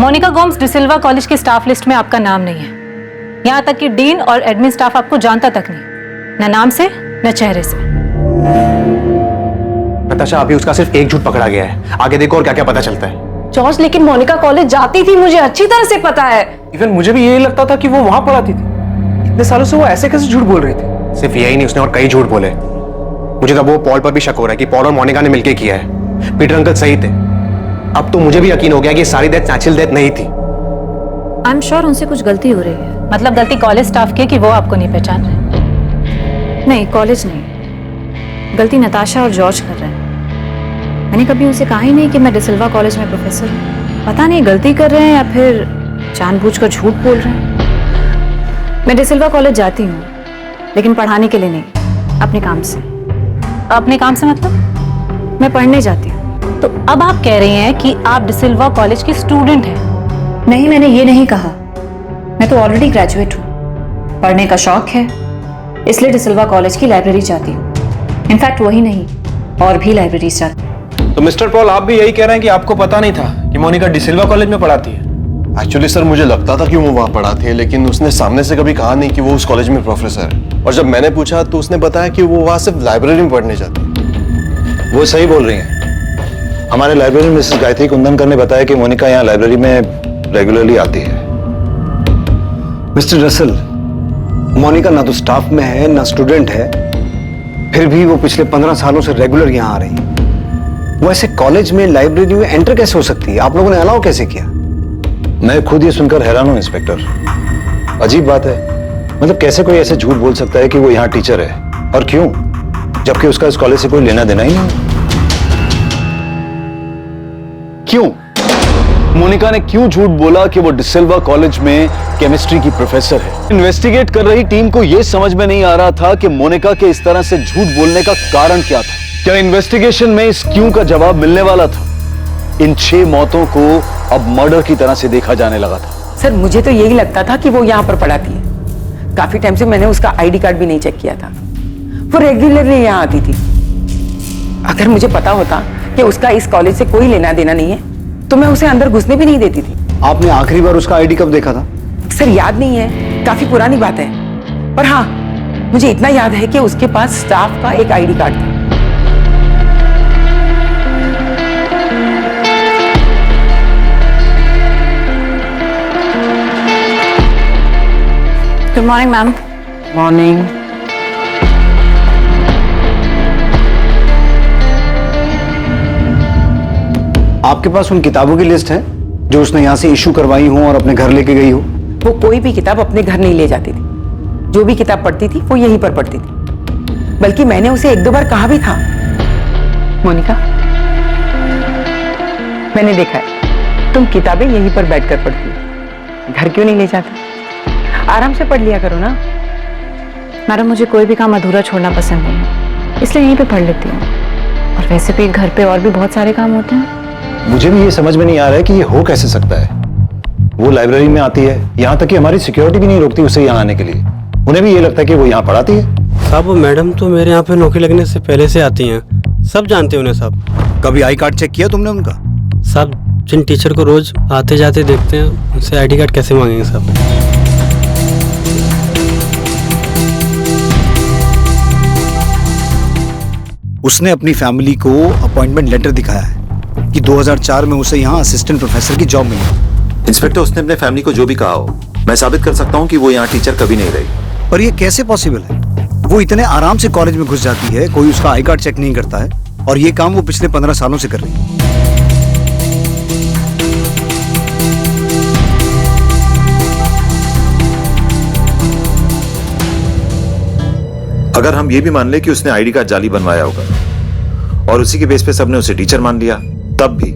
Monika Gomes de Silva college के staff list में आपका नाम नहीं है। यहाँ तक कि डीन और एडमिन स्टाफ आपको जानता तक नहीं, न नाम से न चेहरे से। नताशा, अभी उसका सिर्फ एक झूठ पकड़ा गया है, आगे देखो और क्या क्या पता चलता है। जॉर्ज, लेकिन मोनिका कॉलेज जाती थी, मुझे अच्छी तरह से पता है। इवन मुझे भी यही लगता था कि वो वहां पढ़ाती थी। इतने सालों से वो ऐसे कैसे झूठ बोल रही थी? सिर्फ यही नहीं, उसने और कई झूठ बोले। मुझे तो वो पॉल पर भी शक हो रहा है कि पॉल और मोनिका ने मिलकर किया है। पीटर अंकल सही थे। अब तो मुझे भी यकीन हो गया कि सारी डेथ नेचुरल डेथ नहीं थी। आई एम श्योर उनसे कुछ गलती हो रही है। मतलब गलती कॉलेज स्टाफ की कि वो आपको नहीं पहचान रहे? नहीं, कॉलेज नहीं, गलती नताशा और जॉर्ज कर रहे हैं। मैंने कभी उनसे कहा ही नहीं कि मैं डिसिल्वा कॉलेज में प्रोफेसर हूँ। पता नहीं गलती कर रहे हैं या फिर जानबूझकर झूठ बोल रहे हैं। मैं डिसिल्वा कॉलेज जाती हूँ, लेकिन पढ़ाने के लिए नहीं, अपने काम से। अपने काम से मतलब? मैं पढ़ने जाती हूँ। तो अब आप कह रही हैं कि आप डिसिल्वा कॉलेज की स्टूडेंट हैं? नहीं, मैंने ये नहीं कहा। मैं तो ऑलरेडी ग्रेजुएट हूँ। पढ़ने का शौक है, इसलिए डिसिल्वा कॉलेज की लाइब्रेरी जाती हूँ। इनफैक्ट वही नहीं, और भी लाइब्रेरीज जाती हूँ। तो मिस्टर पॉल, आप भी यही कह रहे हैं कि आपको पता नहीं था कि मोनिका डिसिल्वा कॉलेज में पढ़ाती है? एक्चुअली सर, मुझे लगता था कि वो वहाँ पढ़ाती है, लेकिन उसने सामने से कभी कहा नहीं कि वो उस कॉलेज में प्रोफेसर है। और जब मैंने पूछा तो उसने बताया कि वो वहाँ सिर्फ लाइब्रेरी में पढ़ने जाती है। वो सही बोल रही हैं। हमारे लाइब्रेरी में मिसेस गायत्री कुंदनकर ने बताया कि मोनिका यहाँ लाइब्रेरी में रेगुलरली आती है। मिस्टर रसल, मोनिका ना तो स्टाफ में है ना स्टूडेंट है, फिर भी वो पिछले 15 सालों से रेगुलर यहाँ आ रही है। वो ऐसे कॉलेज में लाइब्रेरी में एंटर कैसे हो सकती है? आप लोगों ने अलाउ कैसे किया? मैं खुद ये सुनकर हैरान हूँ इंस्पेक्टर। अजीब बात है, मतलब कैसे कोई ऐसे झूठ बोल सकता है कि वो यहाँ टीचर है, और क्यों, जबकि उसका इस कॉलेज से कोई लेना देना ही नहीं। क्यों? मोनिका ने क्यों झूठ बोला कि वो डिसिल्वा कॉलेज में केमिस्ट्री की प्रोफेसर है? इन्वेस्टिगेट कर रही टीम को यह समझ में नहीं आ रहा था कि मोनिका के इस तरह से झूठ बोलने का कारण क्या था। क्या इन्वेस्टिगेशन में इस क्यों का जवाब मिलने वाला था? इन 6 मौतों को अब मर्डर की तरह से देखा जाने लगा था। सर, मुझे तो यही लगता था कि वो यहाँ पर पढ़ाती है। काफी टाइम से मैंने उसका आईडी कार्ड भी नहीं चेक किया था। वो रेगुलरली यहाँ आती थी। अगर मुझे पता होता कि उसका इस कॉलेज से कोई लेना देना नहीं है, तो मैं उसे अंदर घुसने भी नहीं देती थी। आपने आखिरी बार उसका आईडी कब देखा था? सर, याद नहीं है, काफी पुरानी बात है। पर हाँ, मुझे इतना याद है कि उसके पास स्टाफ का एक आईडी कार्ड था। Good morning ma'am. मॉर्निंग। आपके पास उन किताबों की लिस्ट है जो उसने यहाँ से इशू करवाई हो और अपने घर लेके गई हो? वो कोई भी किताब अपने घर नहीं ले जाती थी। जो भी किताब पढ़ती थी वो यहीं पर पढ़ती थी। बल्कि मैंने उसे 1-2 बार कहा भी था, मोनिका, मैंने देखा है तुम किताबें यहीं पर बैठकर पढ़ती हो, घर क्यों नहीं ले जाती? आराम से पढ़ लिया करो ना। मैडम, मुझे कोई भी काम अधूरा छोड़ना पसंद नहीं है, इसलिए यहीं पे पढ़ लेती हूँ। और वैसे भी घर पे और भी बहुत सारे काम होते हैं। मुझे भी ये समझ में नहीं आ रहा है कि ये हो कैसे सकता है। वो लाइब्रेरी में आती है, यहाँ तक कि हमारी सिक्योरिटी भी नहीं रोकती उसे यहाँ आने के लिए। उन्हें भी ये लगता है कि वो यहाँ पढ़ाती है। साहब, वो मैडम तो मेरे यहाँ पे नौकरी लगने से पहले से आती हैं, सब जानते हैं उन्हें साहब। कभी आई कार्ड चेक किया तुमने उनका? साहब, जिन टीचर को रोज आते जाते देखते हैं, उनसे आईडी कार्ड कैसे मांगेंगे साहब? उसने अपनी फैमिली को अपॉइंटमेंट लेटर दिखाया है कि 2004 में उसे यहाँ असिस्टेंट प्रोफेसर की जॉब मिली। इंस्पेक्टर, उसने अपने फैमिली को जो भी कहा हो, मैं साबित कर सकता हूँ कि वो यहाँ टीचर कभी नहीं रही। पर ये कैसे पॉसिबल है? वो इतने आराम से कॉलेज में घुस जाती है, कोई उसका आई कार्ड चेक नहीं करता है, और ये काम वो पिछले 15 सालों से कर रही है। अगर हम ये भी मान ले कि उसने आईडी कार्ड जाली बनवाया होगा और उसी के बेस पे सबने उसे टीचर मान लिया, तब भी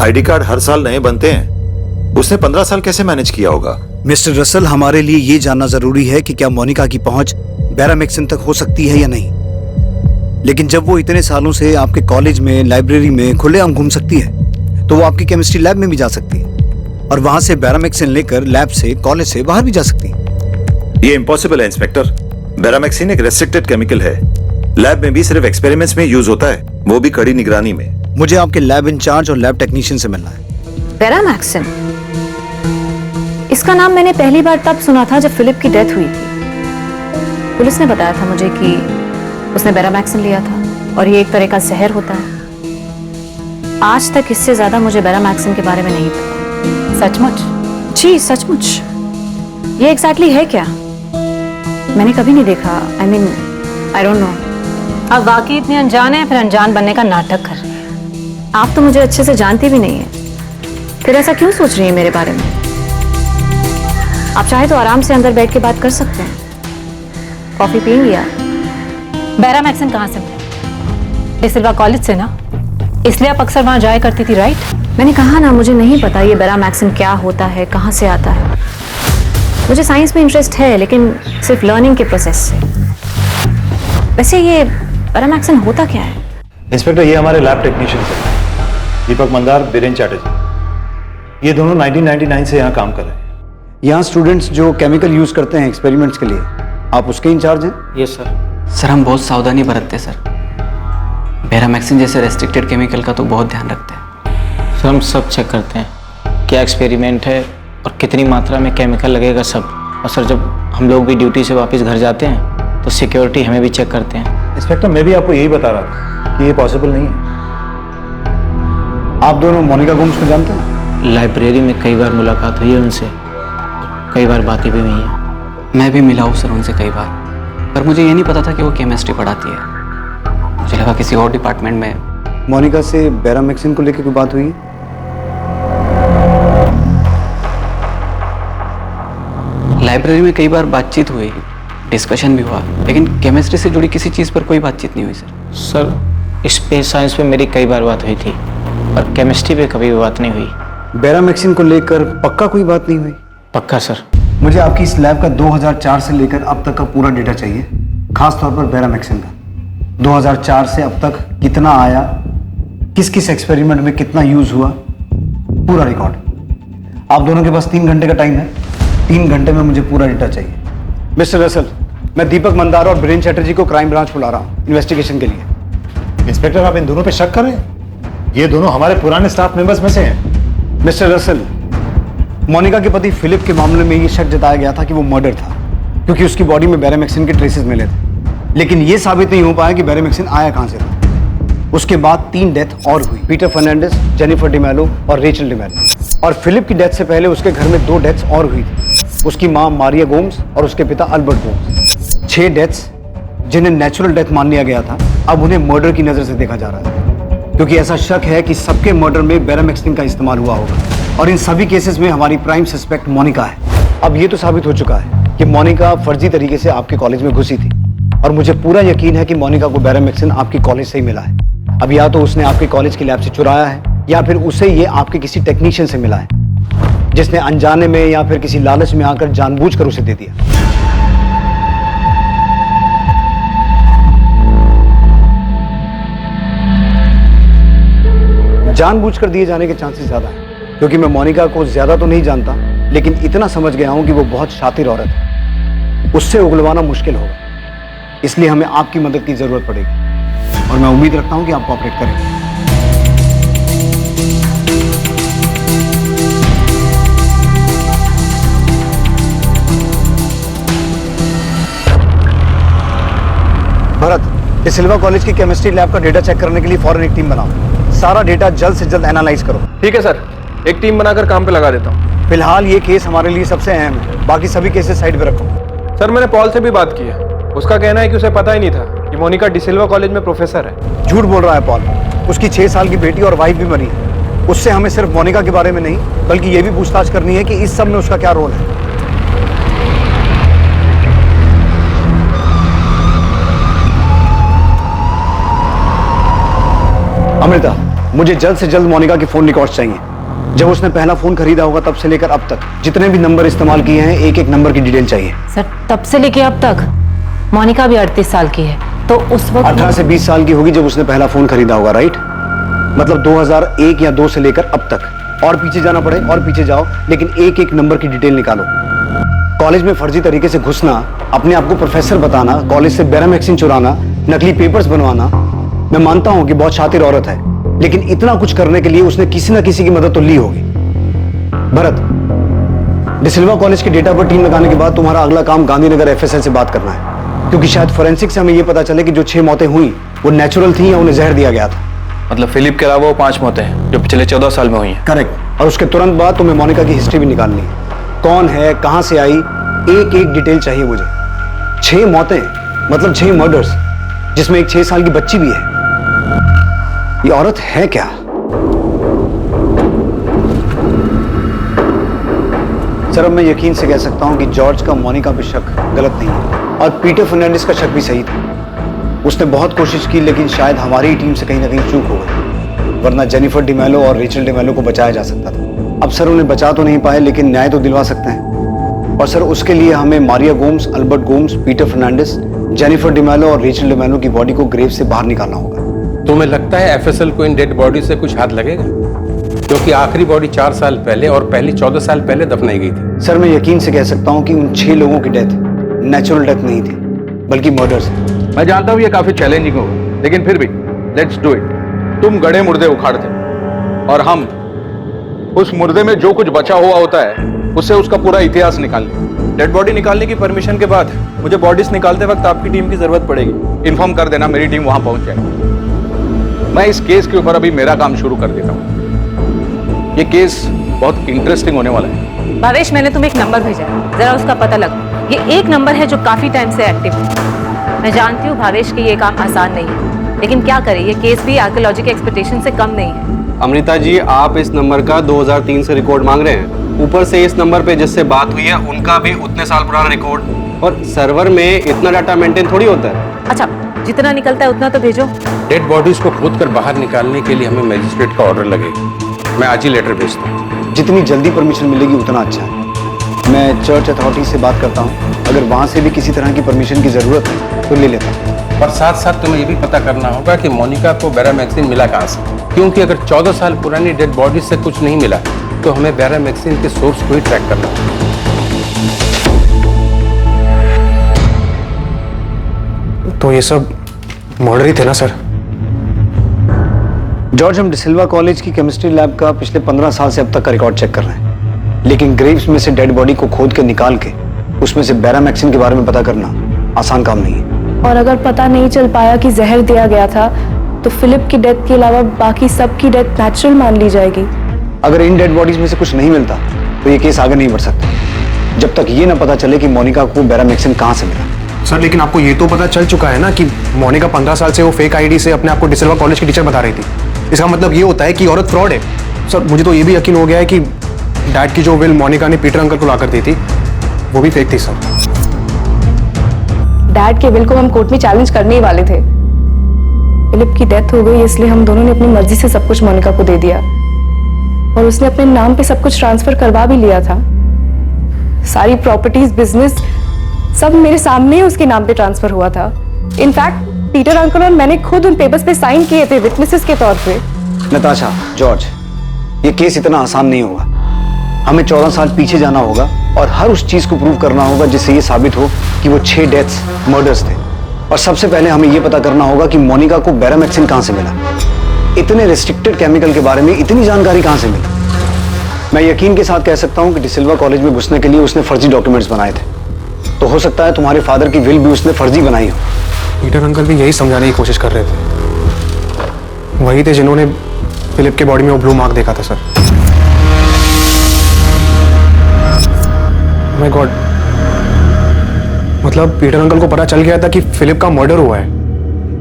आईडी कार्ड हर साल नए बनते हैं। उसने 15 साल कैसे मैनेज किया होगा? मिस्टर रसल, हमारे लिए ये जानना जरूरी है कि क्या मोनिका की पहुंच बैरामेक्सन तक हो सकती है या नहीं। लेकिन जब वो इतने सालों से आपके कॉलेज में, लाइब्रेरी में खुलेआम घूम सकती है, तो वो आपकी केमिस्ट्री लैब में भी जा सकती है, और वहां से बैरामेक्सिन लेकर लैब से, कॉलेज से बाहर भी जा सकती है। ये इम्पॉसिबल है इंस्पेक्टर। बैरामेक्सिन एक रेस्ट्रिक्टेड केमिकल है, लैब में भी सिर्फ एक्सपेरिमेंट्स में यूज होता है, वो भी कड़ी निगरानी में। मुझे आपके लैब इंचार्ज और लैब टेक्नीशियन से मिलना है। बैरामेक्सिन? इसका नाम मैंने पहली बार तब सुना था जब फिलिप की डेथ हुई थी। पुलिस ने बताया था मुझे कि उसने बेरामैक्सिन लिया था और ये एक तरह का जहर होता है। आज तक इससे ज्यादा मुझे बेरामैक्सिन के बारे में नहीं पता। सचमुच? जी सचमुच। ये एग्जैक्टली है क्या? मैंने कभी नहीं देखा। I don't know. आप वाकई इतने अनजान हैं, फिर अनजान बनने का नाटक कर रहे हैं। आप तो मुझे अच्छे से जानती भी नहीं है, फिर ऐसा क्यों सोच रही है मेरे बारे में? आप चाहे तो आराम से अंदर बैठ के बात कर सकते हैं। कॉफी पियेंगी आप? बेरामैक्सिन कहाँ से मिला? डिसिल्वा कॉलेज से ना, इसलिए आप अक्सर वहां जाया करती थी, राइट? मैंने कहा ना, मुझे नहीं पता ये बेरामैक्सिन क्या होता है, कहाँ से आता है। मुझे साइंस में इंटरेस्ट है, लेकिन सिर्फ लर्निंग के प्रोसेस से। वैसे ये बेरामैक्सिन होता क्या है? इंस्पेक्टर, ये हमारे लैब टेक्नीशियन हैं, दीपक मंदार, बीरेन चैटर्जी। ये दोनों 1999 से यहाँ काम कर रहे हैं। यहाँ स्टूडेंट्स जो केमिकल यूज करते हैं एक्सपेरिमेंट्स के लिए, आप उसके इंचार्ज हैं? Yes sir. सर हम बहुत सावधानी बरतते हैं सर। बेरामैक्सिन जैसे रेस्ट्रिक्टेड केमिकल का तो बहुत ध्यान रखते हैं। सर हम सब चेक करते हैं, क्या एक्सपेरिमेंट है और कितनी मात्रा में केमिकल लगेगा सब। और सर जब हम लोग भी ड्यूटी से वापस घर जाते हैं तो सिक्योरिटी हमें भी चेक करते हैं। इंस्पेक्टर, मैं भी आपको यही बता रहा था कि ये पॉसिबल नहीं है। आप दोनों मोनिका गोम्स को जानते हैं? लाइब्रेरी में कई बार मुलाकात हुई है उनसे, कई बार बातें भी हुई हैं। मैं भी मिला हूँ सर उनसे कई बार, पर मुझे ये नहीं पता था कि वो केमिस्ट्री पढ़ाती है। मुझे लगा किसी और डिपार्टमेंट में। मोनिका से बेरामैक्सिन को लेकर कोई बात हुई है? लाइब्रेरी में कई बार बातचीत हुई, डिस्कशन भी हुआ, लेकिन केमिस्ट्री से जुड़ी किसी चीज़ पर कोई बातचीत नहीं हुई सर। सर स्पेस साइंस पे मेरी कई बार बात हुई थी, पर केमिस्ट्री पे कभी भी बात नहीं हुई। बेरामैक्सिन को लेकर पक्का कोई बात नहीं हुई? पक्का सर। मुझे आपकी इस लैब का 2004 से लेकर अब तक का पूरा डेटा चाहिए, खास तौर पर बेरामैक्सिन का। 2004 से अब तक कितना आया, किस किस एक्सपेरिमेंट में कितना यूज हुआ, पूरा रिकॉर्ड। आप दोनों के पास 3 घंटे का टाइम है। 3 घंटे में मुझे पूरा डेटा चाहिए। मिस्टर रसल, मैं दीपक मंदार और बीरेन चैटर्जी को क्राइम ब्रांच बुला रहा हूँ इन्वेस्टिगेशन के लिए। इंस्पेक्टर, आप इन दोनों पे शक कर रहे हैं? ये दोनों हमारे पुराने स्टाफ मेंबर्स में से हैं। मिस्टर रसल, मोनिका के पति फिलिप के मामले में ये शक जताया गया था कि वो मर्डर था, क्योंकि उसकी बॉडी में बेरामैक्सिन के ट्रेसेस मिले थे। लेकिन ये साबित नहीं हो पाया कि बेरामैक्सिन आया कहां से था। उसके बाद 3 डेथ और हुई, पीटर फर्नांडिस, जेनिफर डिमेलो और रेचल डिमेलो। और फिलिप की डेथ से पहले उसके घर में 2 डेथ्स और हुई थी, उसकी मां मारिया गोम्स और उसके पिता अल्बर्ट गोम्स। 6 डेथ्स जिन्हें नेचुरल डेथ मान लिया गया था, अब उन्हें मर्डर की नजर से देखा जा रहा है, क्योंकि ऐसा शक है कि सबके मर्डर में बेरामैक्सिन का इस्तेमाल हुआ होगा। और इन सभी केसेस में हमारी प्राइम सस्पेक्ट मोनिका है। अब ये तो साबित हो चुका है कि मोनिका फर्जी तरीके से आपके कॉलेज में घुसी थी, और मुझे पूरा यकीन है कि मोनिका को बेरामैक्सिन आपकी कॉलेज से ही मिला है। अब या तो उसने आपके कॉलेज की लैब से चुराया है, या फिर उसे ये आपके किसी टेक्नीशियन से मिला है, जिसने अनजाने में या फिर किसी लालच में आकर जानबूझकर उसे दे दिया। जानबूझकर दिए जाने के चांसेस ज्यादा हैं, क्योंकि मैं मोनिका को ज्यादा तो नहीं जानता, लेकिन इतना समझ गया हूं कि वो बहुत शातिर औरत है। उससे उगलवाना मुश्किल होगा, इसलिए हमें आपकी मदद की जरूरत पड़ेगी, और मैं उम्मीद रखता हूं कि आप कोऑपरेट करेंगे। भरत, इस सिल्वा कॉलेज की केमिस्ट्री लैब का डेटा चेक करने के लिए फौरन एक टीम बनाओ। सारा डेटा जल्द से जल्द एनालाइज करो। ठीक है सर, एक टीम बनाकर काम पे लगा देता हूँ। फिलहाल ये केस हमारे लिए सबसे अहम है, बाकी सभी केसेस साइड पे रखो। सर मैंने पॉल से भी बात की है, उसका कहना है कि उसे पता ही नहीं था कि मोनिका डिसिल्वा कॉलेज में प्रोफेसर है। झूठ बोल रहा है पॉल। उसकी 6 साल की बेटी और वाइफ भी मरी है। उससे हमें सिर्फ मोनिका के बारे में नहीं, बल्कि ये भी पूछताछ करनी है कि इस सब में उसका क्या रोल है। अमृता, मुझे जल्द से जल्द मोनिका के फोन रिकॉर्ड्स चाहिए। जब उसने पहला फोन खरीदा होगा तब से लेकर अब तक जितने भी नंबर इस्तेमाल किए हैं, एक एक नंबर की डिटेल चाहिए। सर तब से लेके अब तक मोनिका भी 38 साल की है, तो उस वक्त 18 से 20 साल की होगी जब उसने पहला फोन खरीदा होगा, राइट? मतलब 2001 या 2 से लेकर अब तक। और पीछे जाना पड़े और पीछे जाओ, लेकिन एक एक नंबर की डिटेल निकालो। कॉलेज में फर्जी तरीके से घुसना, अपने आप को प्रोफेसर बताना, कॉलेज से बेरामैक्सिन चुराना, नकली पेपर्स बनवाना। मैं मानता हूं कि बहुत शातिर औरत है, लेकिन इतना कुछ करने के लिए उसने किसी ना किसी की मदद तो ली होगी। भरत, डिसिल्वा कॉलेज के डेटा पर टीम लगाने के बाद तुम्हारा अगला काम गांधीनगर एफएसएल से बात करना है, क्योंकि शायद फोरेंसिक से हमें यह पता चले कि जो 6 मौतें हुई वो नेचुरल थी या उन्हें जहर दिया गया था। मतलब फिलिप के अलावा वो 5 मौतें हैं जो पिछले 14 साल में हुई हैं। करेक्ट। और उसके तुरंत बाद तुम्हें मोनिका की हिस्ट्री भी निकालनी है। कौन है, कहां से आई, एक एक डिटेल चाहिए मुझे। 6 मौतें मतलब 6 मर्डर्स, जिसमें एक 6 साल की बच्ची भी है। ये औरत है क्या? सर, अब मैं यकीन से कह सकता हूं कि जॉर्ज का मोनिका पे शक गलत नहीं है, और पीटर फर्नांडिस का शक भी सही था। उसने बहुत कोशिश की, लेकिन शायद हमारी ही टीम से कहीं ना कहीं चूक हो गई, वरना जेनिफर डिमेलो और रेचल डिमेलो को बचाया जा सकता था। अब सर उन्हें बचा तो नहीं पाए, लेकिन न्याय तो दिलवा सकते हैं। और सर उसके लिए हमें Maria Gomes, Albert Gomes, Peter Fernandes, Jennifer D'Mello और रेचल डिमेलो की बॉडी को ग्रेव से बाहर निकालना होगा। तुम्हें लगता है एफएसएल को इन डेड बॉडी से कुछ हाथ लगेगा? क्योंकि आखिरी बॉडी 4 साल पहले और पहली 14 साल पहले दफनाई गई थी। सर, मैं यकीन से कह सकता हूं कि उन 6 लोगों की डेथ नेचुरल डेथ नहीं थी, बल्कि मर्डर्स। मैं जानता हूं ये काफी चैलेंजिंग होगा, लेकिन फिर भी लेट्स डू इट। तुम गड़े मुर्दे उखाड़ते और हम उस मुर्दे में जो कुछ बचा हुआ होता है उससे उसका पूरा इतिहास निकाल लें। डेड बॉडी निकालने की परमिशन के बाद मुझे बॉडीज निकालते वक्त आपकी टीम की जरूरत पड़ेगी। इन्फॉर्म कर देना, मेरी टीम वहां पहुंच जाएगी। मैं इस केस के ऊपर अभी मेरा काम शुरू कर देता हूं। ये केस बहुत इंटरेस्टिंग होने वाला है। भावेश, मैंने तुम्हें एक नंबर भेजा है, जरा उसका पता लगा। ये एक नंबर है जो काफी टाइम से एक्टिव है। मैं जानती हूँ भावेश कि ये काम आसान नहीं है, लेकिन क्या करें, ये केस भी आर्कियोलॉजी के एक्सपेक्टेशन से कम नहीं है। अमृता जी, आप इस नंबर का 2003 से रिकॉर्ड मांग रहे हैं। ऊपर से इस नंबर पे जिससे बात हुई है उनका भी उतने साल पुराना रिकॉर्ड, और सर्वर में इतना डाटा मेंटेन थोड़ी होता है। अच्छा, जितना निकलता है उतना तो भेजो। डेड बॉडीज को खोदकर बाहर निकालने के लिए हमें मजिस्ट्रेट का ऑर्डर लगेगा। मैं आज ही लेटर भेजता हूँ। जितनी जल्दी परमिशन मिलेगी उतना अच्छा है। मैं चर्च अथॉरिटी से बात करता हूँ, अगर वहां से भी किसी तरह की परमिशन की जरूरत है तो ले लेता हूँ। और साथ साथ तुम्हें ये भी पता करना होगा कि मोनिका को बैरामैक्सिन मिला कहाँ से, क्योंकि अगर 14 साल पुरानी डेड बॉडी से कुछ नहीं मिला तो हमें बैरामैक्सिन के सोर्स को ही ट्रैक करना होगा। तो ये सब मर्डर ही थे ना सर? जॉर्ज, हम डिसिल्वा कॉलेज की केमिस्ट्री लैब का पिछले 15 साल से अब तक का रिकॉर्ड चेक कर रहे हैं, लेकिन ग्रेव्स में से डेड बॉडी को खोद के निकाल के उसमें से बैरामैक्सिन के बारे में पता करना आसान काम नहीं है। और अगर पता नहीं चल पाया कि जहर दिया गया था, तो फिलिप की डेथ के अलावा बाकी सबकी डेथ नेचुरल मान ली जाएगी। अगर इन डेड बॉडीज में से कुछ नहीं मिलता तो ये केस आगे नहीं बढ़ सकता, जब तक ये ना पता चले कि मोनिका को बैरामैक्सिन कहां से मिला। सर, लेकिन आपको ये तो पता चल चुका है ना कि मोनिका 15 साल से वो फेक आईडी से अपने आप को डिसिल्वा कॉलेज की टीचर बता रही थी। इसका मतलब ये होता है कि औरत फ्रॉड है। सर, मुझे तो ये भी यकीन हो गया है कि डैड की जो विल मोनिका ने पीटर अंकल को लाकर दी थी वो भी फेक थी। सर, डैड के विल को हम कोर्ट में चैलेंज करने ही वाले थे। फिलिप की डेथ हो गई, इसलिए हम दोनों ने अपनी मर्जी से सब कुछ मोनिका को दे दिया, और उसने अपने नाम पे सब कुछ ट्रांसफर करवा भी लिया था। सारी प्रॉपर्टीज, बिजनेस सब मेरे सामने ही उसके नाम पे ट्रांसफर हुआ था। इनफैक्ट पीटर अंकल और मैंने खुद उन पेपर्स पे साइन किए थे विटनेसेस के तौर पे। नताशा, जॉर्ज, ये केस इतना आसान नहीं होगा। हमें 14 साल पीछे जाना होगा और हर उस चीज को प्रूव करना होगा जिससे ये साबित हो कि वो 6 डेथ्स मर्डर्स थे। और सबसे पहले हमें ये पता करना होगा कि मोनिका को बैरामैक्सिन कहां से मिला। इतने रिस्ट्रिक्टेड केमिकल के बारे में इतनी जानकारी कहां से मिली? मैं यकीन के साथ कह सकता हूं कि डिसिल्वा कॉलेज में घुसने के लिए उसने फर्जी डॉक्यूमेंट्स बनाए थे, तो हो सकता है तुम्हारे फादर की विल भी उसने फर्जी बनाई हो। पीटर अंकल भी यही समझाने की कोशिश कर रहे थे। वही थे जिन्होंने फिलिप के बॉडी में वो ब्लू मार्क देखा था। सर, माय गॉड, मतलब पीटर अंकल को पता चल गया था कि फिलिप का मर्डर हुआ है,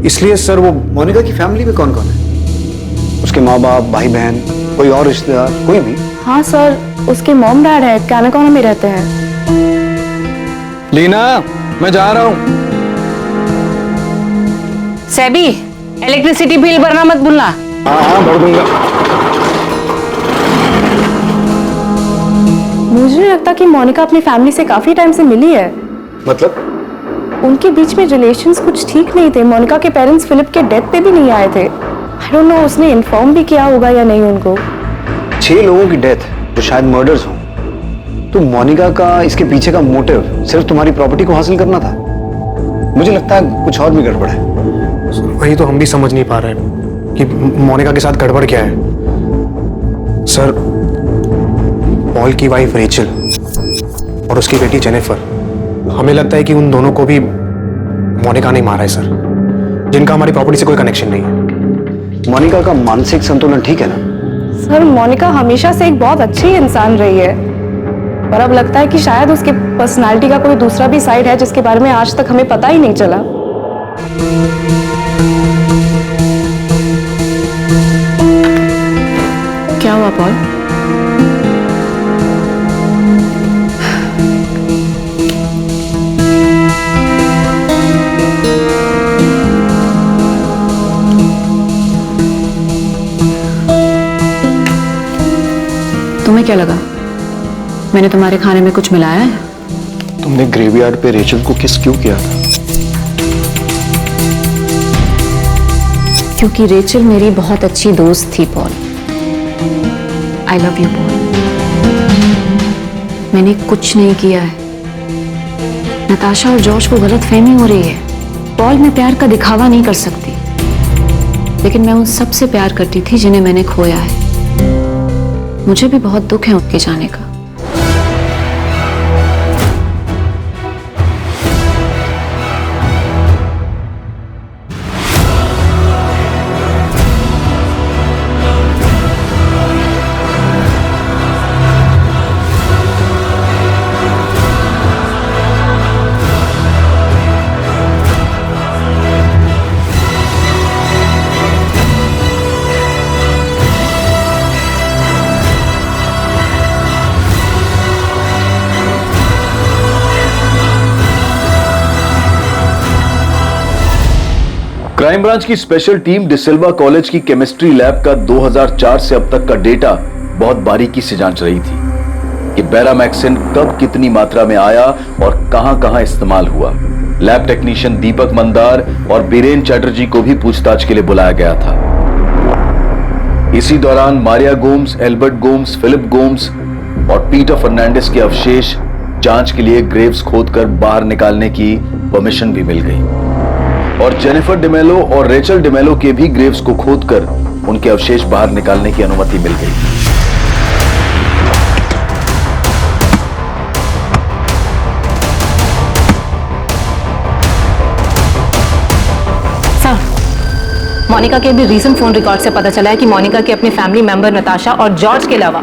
इसलिए सर वो। मोनिका की फैमिली में कौन कौन है? उसके माँ बाप, भाई बहन, कोई और रिश्तेदार, कोई भी? हाँ सर, उसके मॉम डैड है, कैनाकोना में रहते हैं। लीना, मैं जा रहा हूँ। सेबी, इलेक्ट्रिसिटी बिल भरना मत भूलना। हाँ, भर दूंगा। मुझे नहीं लगता कि मोनिका अपनी फैमिली से काफी टाइम से मिली है। मतलब उनके बीच में रिलेशंस कुछ ठीक नहीं थे। मोनिका के पेरेंट्स फिलिप के डेथ पे भी नहीं आए थे। आई डोंट नो उसने इन्फॉर्म भी किया होगा या नहीं उनको। 6 लोगों की डेथ जो शायद मर्डर्स हों, तो मोनिका का इसके पीछे का मोटिव सिर्फ तुम्हारी प्रॉपर्टी को हासिल करना था? मुझे लगता है कुछ और भी गड़बड़ है। वही तो हम भी समझ नहीं पा रहे कि मोनिका के साथ गड़बड़ क्या है। सर, पॉल की वाइफ रेचल और उसकी बेटी जेनिफर, हमें लगता है कि उन दोनों को भी मोनिका ने मारा है सर, जिनका हमारी प्रॉपर्टी से कोई कनेक्शन नहीं है। मोनिका का मानसिक संतुलन ठीक है ना? सर मोनिका हमेशा से एक बहुत अच्छी इंसान रही है, पर अब लगता है कि शायद उसके पर्सनालिटी का कोई दूसरा भी साइड है जिसके बारे में आज तक हमें पता ही नहीं चला। क्या हुआ पॉल? तुम्हें क्या लगा मैंने तुम्हारे खाने में कुछ मिलाया है? तुमने ग्रेवयार्ड पे रेचल को किस क्यों किया था? क्योंकि रेचल मेरी बहुत अच्छी दोस्त थी Paul. I love you Paul. मैंने कुछ नहीं किया है। नताशा और जॉर्ज को गलतफहमी हो रही है। पॉल मैं प्यार का दिखावा नहीं कर सकती, लेकिन मैं उन सब से प्यार करती थी जिन्हें मैंने खोया है। मुझे भी बहुत दुख है उनके जाने का। क्राइम ब्रांच की स्पेशल टीम डिसिल्वा कॉलेज की केमिस्ट्री लैब का 2004 से अब तक का डेटा बहुत बारीकी से जांच रही थी कि बेरामैक्सिन कब कितनी मात्रा में आया और कहां-कहां इस्तेमाल हुआ। लैब टेक्नीशियन दीपक मंदार और बीरेन चैटर्जी को भी पूछताछ के लिए बुलाया गया था। इसी दौरान मारिया गोम्स, एल्बर्ट गोम्स, फिलिप गोम्स और पीटर फर्नांडिस के अवशेष जांच के लिए ग्रेव्स खोदकर बाहर निकालने की परमिशन भी मिल गई और जेनिफर डिमेलो और रेचल डिमेलो के भी ग्रेव्स को खोदकर उनके अवशेष बाहर निकालने की अनुमति मिल गई। सर, मोनिका के भी रीसेंट फोन रिकॉर्ड से पता चला है कि मोनिका के अपने फैमिली मेंबर नताशा और जॉर्ज के अलावा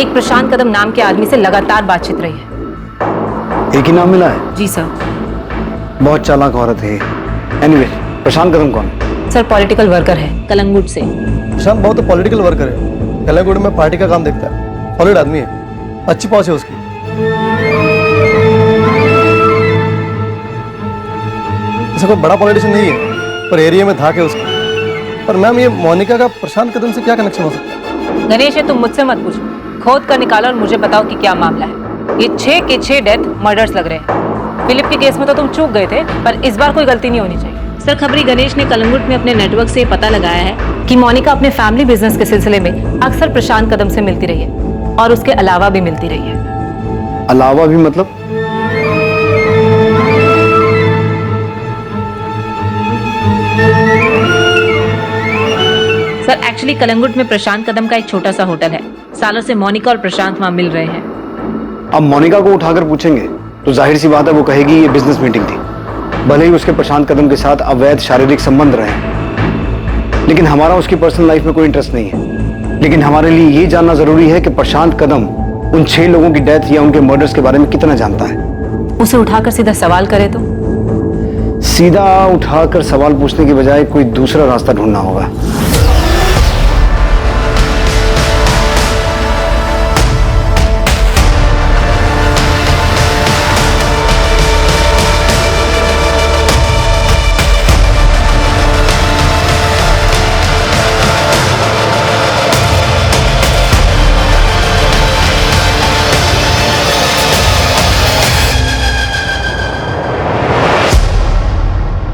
एक प्रशांत कदम नाम के आदमी से लगातार बातचीत रही है। एक ही नाम मिला है? जी सर। बहुत चालाक औरत है। एनीवे, प्रशांत कदम कौन है? सर पॉलिटिकल वर्कर है कलंगुट से। प्रशांत बहुत पॉलिटिकल वर्कर है, कलंगुट में पार्टी का काम देखता है, सॉलिड आदमी है, अच्छी पहुंच है उसकी। ऐसा कोई बड़ा पॉलिटिशियन नहीं है, पर एरिया में धाक है उसकी। पर मैम, ये मोनिका का प्रशांत कदम से क्या कनेक्शन हो सकता है? गणेश, ये तुम मुझसे मत पूछो, खोद कर निकालो और मुझे बताओ कि क्या मामला है। ये 6 के 6 डेथ मर्डर्स लग रहे हैं। फिलिप के केस में तो तुम चूक गए थे, पर इस बार कोई गलती नहीं होनी चाहिए। सर, खबरी गणेश ने कलंगुट में अपने नेटवर्क से पता लगाया है कि मोनिका अपने फैमिली बिजनेस के सिलसिले में अक्सर प्रशांत कदम से मिलती रही है और उसके अलावा भी मिलती रही है। अलावा भी मतलब? सर, एक्चुअली कलंगुट में प्रशांत कदम का एक छोटा सा होटल है। सालों से मोनिका और प्रशांत वहां मिल रहे हैं। अब मोनिका को उठाकर पूछेंगे तो जाहिर सी बात है वो कहेगी ये बिजनेस मीटिंग थी, भले ही उसके प्रशांत कदम के साथ अवैध शारीरिक संबंध रहे। लेकिन हमारा उसकी पर्सनल लाइफ में कोई इंटरेस्ट नहीं है। लेकिन हमारे लिए ये जानना जरूरी है कि प्रशांत कदम उन 6 लोगों की डेथ या उनके मर्डर्स के बारे में कितना जानता है। उसे उठाकर सीधा सवाल करे तो? सीधा उठाकर सवाल पूछने की बजाय कोई दूसरा रास्ता ढूंढना होगा।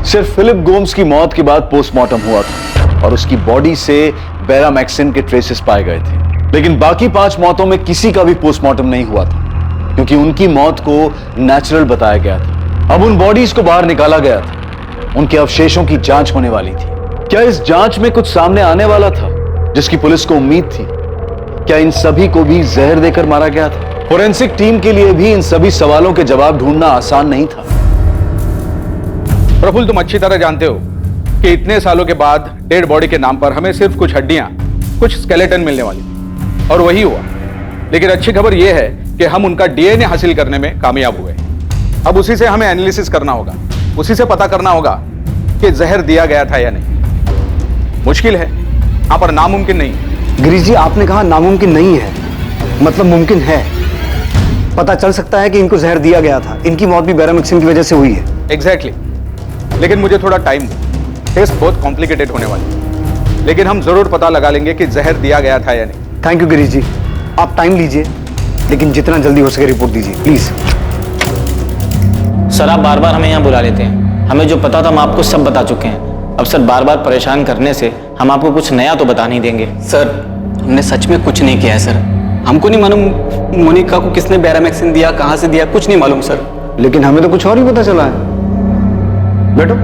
सिर्फ फिलिप गोम्स की मौत के बाद पोस्टमार्टम हुआ था और उसकी बॉडी से बेरामैक्सिन के ट्रेसेस पाए गए थे। लेकिन बाकी 5 मौतों में किसी का भी पोस्टमार्टम नहीं हुआ था क्योंकि उनकी मौत को नेचुरल बताया गया था। अब उन बॉडीज को बाहर निकाला गया था, उनके अवशेषों की जांच होने वाली थी। क्या इस जांच में कुछ सामने आने वाला था जिसकी पुलिस को उम्मीद थी? क्या इन सभी को भी जहर देकर मारा गया था? फोरेंसिक टीम के लिए भी इन सभी सवालों के जवाब ढूंढना आसान नहीं था। प्रफुल्ल, तुम अच्छी तरह जानते हो कि इतने सालों के बाद डेड बॉडी के नाम पर हमें सिर्फ कुछ हड्डियां, कुछ स्केलेटन मिलने वाली थी, और वही हुआ। लेकिन अच्छी खबर यह है कि हम उनका डीएनए हासिल करने में कामयाब हुए। अब उसी से हमें एनालिसिस करना होगा, उसी से पता करना होगा कि जहर दिया गया था या नहीं। मुश्किल है, यहां पर नामुमकिन नहीं। गिरीश जी, आपने कहा नामुमकिन नहीं है, मतलब मुमकिन है। पता चल सकता है कि इनको जहर दिया गया था। इनकी मौत भी बैरामिक्सिन की वजह से हुई है। एग्जैक्टली। लेकिन मुझे थोड़ा टाइम दो, टेस्ट बहुत कॉम्प्लिकेटेड होने वाली है, लेकिन हम जरूर पता लगा लेंगे कि जहर दिया गया था या नहीं। थैंक यू गिरीश जी, आप टाइम लीजिए, लेकिन जितना जल्दी हो सके रिपोर्ट दीजिए प्लीज। सर, आप बार बार हमें यहाँ बुला लेते हैं। हमें जो पता था हम आपको सब बता चुके हैं। अब सर बार बार परेशान करने से हम आपको कुछ नया तो बता नहीं देंगे। सर, हमने सच में कुछ नहीं किया है सर। हमको नहीं मालूम मोनिका को किसने बैरामैक्सिन दिया, कहाँ से दिया, कुछ नहीं मालूम सर। लेकिन हमें तो कुछ और ही पता चला है। बैठो।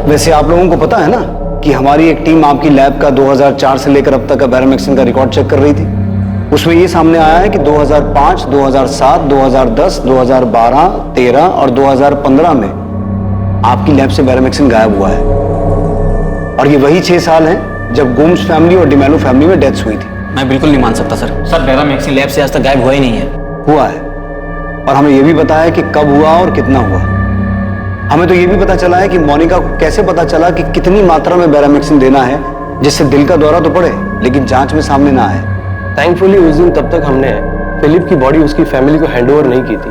वैसे आप लोगों को पता है ना कि हमारी एक टीम आपकी लैब का 2004 से लेकर अब तक का बैरामैक्सिन का रिकॉर्ड चेक कर रही थी। उसमें ये सामने आया है कि 2005, 2007, 2010, 2012, 13 और 2015 में आपकी लैब से बैरामैक्सिन गायब हुआ है। और ये वही 6 साल हैं जब गोम्स फैमिली और डिमेलो फैमिली में डेथ्स हुई थी। मैं बिल्कुल नहीं मान सकता सर। सर, बैरामैक्सिन लैब से आज तक गायब हुआ ही नहीं है। हुआ है, और हमें यह भी पता है कि कब हुआ और कितना हुआ। हमें तो यह भी पता चला है कि मोनिका को कैसे पता चला कि कितनी मात्रा में बैरामैक्सिन देना है जिससे दिल का दौरा तो पड़े लेकिन जांच में सामने ना आए। थैंकफुली उस दिन तब तक हमने फिलिप की बॉडी उसकी फैमिली को हैंडओवर नहीं की थी,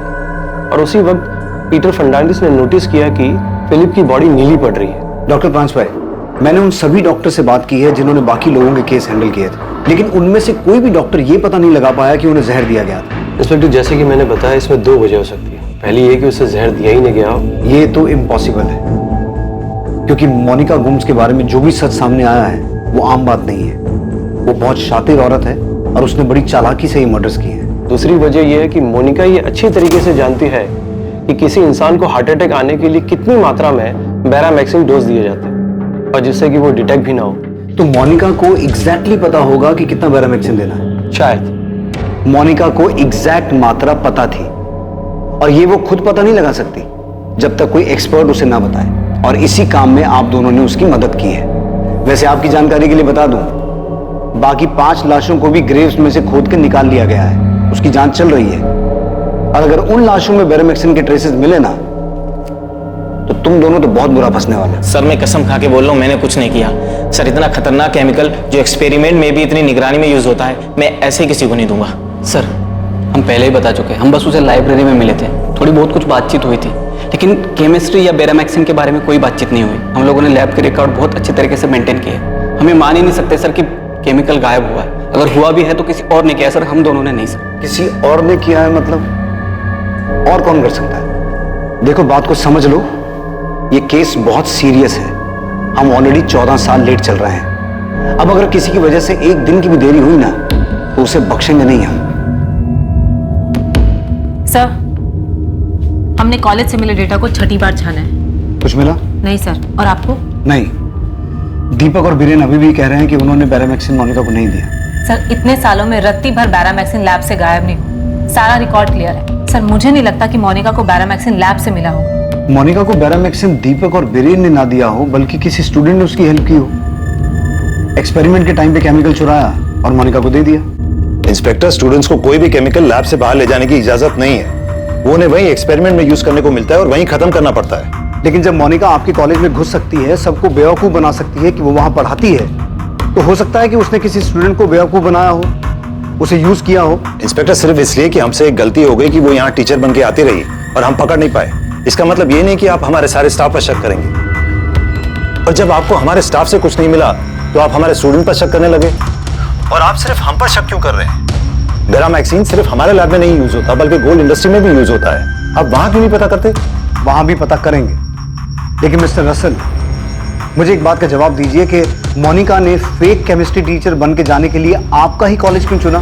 और उसी वक्त पीटर फर्नांडिस ने नोटिस किया कि फिलिप की बॉडी नीली पड़ रही है। डॉक्टर प्रांस भाई, मैंने उन सभी डॉक्टर से बात की है जिन्होंने बाकी लोगों के केस हैंडल किए थे, लेकिन उनमें से कोई भी डॉक्टर ये पता नहीं लगा पाया कि उन्हें जहर दिया गया था। इंस्पेक्टर, जैसे कि मैंने बताया, इसमें 2 वजह हो सकती है। पहली ये कि उसे जहर दिया ही नहीं गया हो। ये तो इम्पॉसिबल है, क्योंकि मोनिका गुम्स के बारे में जो भी सच सामने आया है वो आम बात नहीं है। वो बहुत शातिर औरत है और उसने बड़ी चालाकी से ये मर्डर्स किए हैं। दूसरी वजह यह है कि मोनिका ये अच्छी तरीके से जानती है कि किसी इंसान को हार्ट अटैक आने के लिए कितनी मात्रा में बैरामैक्सिन डोज दिए जाते हैं, और जिससे कि वो डिटेक्ट भी ना हो। तो मोनिका को एग्जैक्टली पता होगा कि कितना बैरामैक्सिन देना है। शायद मोनिका को एग्जैक्ट मात्रा पता थी, और ये वो खुद पता नहीं लगा सकती जब तक कोई एक्सपर्ट उसे ना बताए, और इसी काम में आप दोनों ने उसकी मदद की है। वैसे आपकी जानकारी के लिए बता दूं, बाकी 5 लाशों को भी ग्रेव्स में से खोद कर निकाल लिया गया है। उसकी जांच चल रही है, और अगर उन लाशों में बैरामैक्सिन के ट्रेसेस मिले ना, तो तुम दोनों तो बहुत बुरा फंसने वाले। सर, मैं कसम खा के बोल रहा हूँ, मैंने कुछ नहीं किया। सर, इतना खतरनाक केमिकल जो एक्सपेरिमेंट में भी इतनी निगरानी में यूज होता है, मैं ऐसे ही किसी को नहीं दूंगा। सर, हम पहले ही बता चुके हैं, हम बस उसे लाइब्रेरी में मिले थे, थोड़ी बहुत कुछ बातचीत हुई थी, लेकिन केमिस्ट्री या बैरामैक्सिन के बारे में कोई बातचीत नहीं हुई। हम लोगों ने लैब के रिकॉर्ड बहुत अच्छे तरीके से मेंटेन किए। हमें मान ही नहीं सकते सर कि केमिकल गायब हुआ है। अगर हुआ भी है तो किसी और ने किया सर, हम दोनों ने नहीं सर। किसी और ने किया है मतलब? और कौन कर सकता है? देखो, बात को समझ लो, ये केस बहुत सीरियस है। हम ऑलरेडी 14 साल लेट चल रहे हैं। अब अगर किसी की वजह से 1 दिन की भी देरी हुई ना, तो उसे बख्शेंगे नहीं हम। सर, हमने कॉलेज से मिले डेटा को 6ठी बार छाना है। कुछ मिला? नहीं सर। और आपको? नहीं। दीपक और बीरेन अभी भी कह रहे हैं कि उन्होंने बैरामैक्सिन मोनिका को नहीं दिया। सर, इतने सालों में रत्ती भर बैरामैक्सिन लैब से गायब नहीं हुआ। सारा रिकॉर्ड क्लियर है। सर, मुझे नहीं लगता कि मोनिका को बैरामैक्सिन लैब से मिला होगा। मोनिका को बैरामैक्सिन दीपक और बीरेन ने ना दिया हो, बल्कि किसी स्टूडेंट ने उसकी हेल्प की हो। एक्सपेरिमेंट के टाइम पे केमिकल चुराया और मोनिका को दे दिया। इंस्पेक्टर, स्टूडेंट्स को कोई भी केमिकल लैब से बाहर ले जाने की इजाजत नहीं है। वो उन्हें वहीं एक्सपेरिमेंट में यूज करने को मिलता है और वहीं खत्म करना पड़ता है। लेकिन जब मोनिका आपके कॉलेज में घुस सकती है, सबको बेवकूफ बना सकती है कि वो वहां पढ़ाती है, तो हो सकता है कि उसने किसी स्टूडेंट को बेवकूफ बनाया हो, उसे यूज किया हो। इंस्पेक्टर, सिर्फ इसलिए कि हमसे एक गलती हो गई कि वो यहाँ टीचर बन के आती रही और हम पकड़ नहीं पाए, इसका मतलब ये नहीं कि आप हमारे सारे स्टाफ पर शक करेंगे। और जब आपको हमारे स्टाफ से कुछ नहीं मिला तो आप हमारे स्टूडेंट पर शक करने लगे। और आप सिर्फ हम पर शक क्यों कर रहे हैं? बैरामैक्सिन सिर्फ हमारे लैब में नहीं यूज होता, बल्कि गोल्ड इंडस्ट्री में भी यूज होता है। आप वहां क्यों नहीं पता करते? वहां भी पता करेंगे, लेकिन मिस्टर रसल, मुझे एक बात का जवाब दीजिए कि मोनिका ने फेक केमिस्ट्री टीचर बन के जाने के लिए आपका ही कॉलेज क्यों चुना?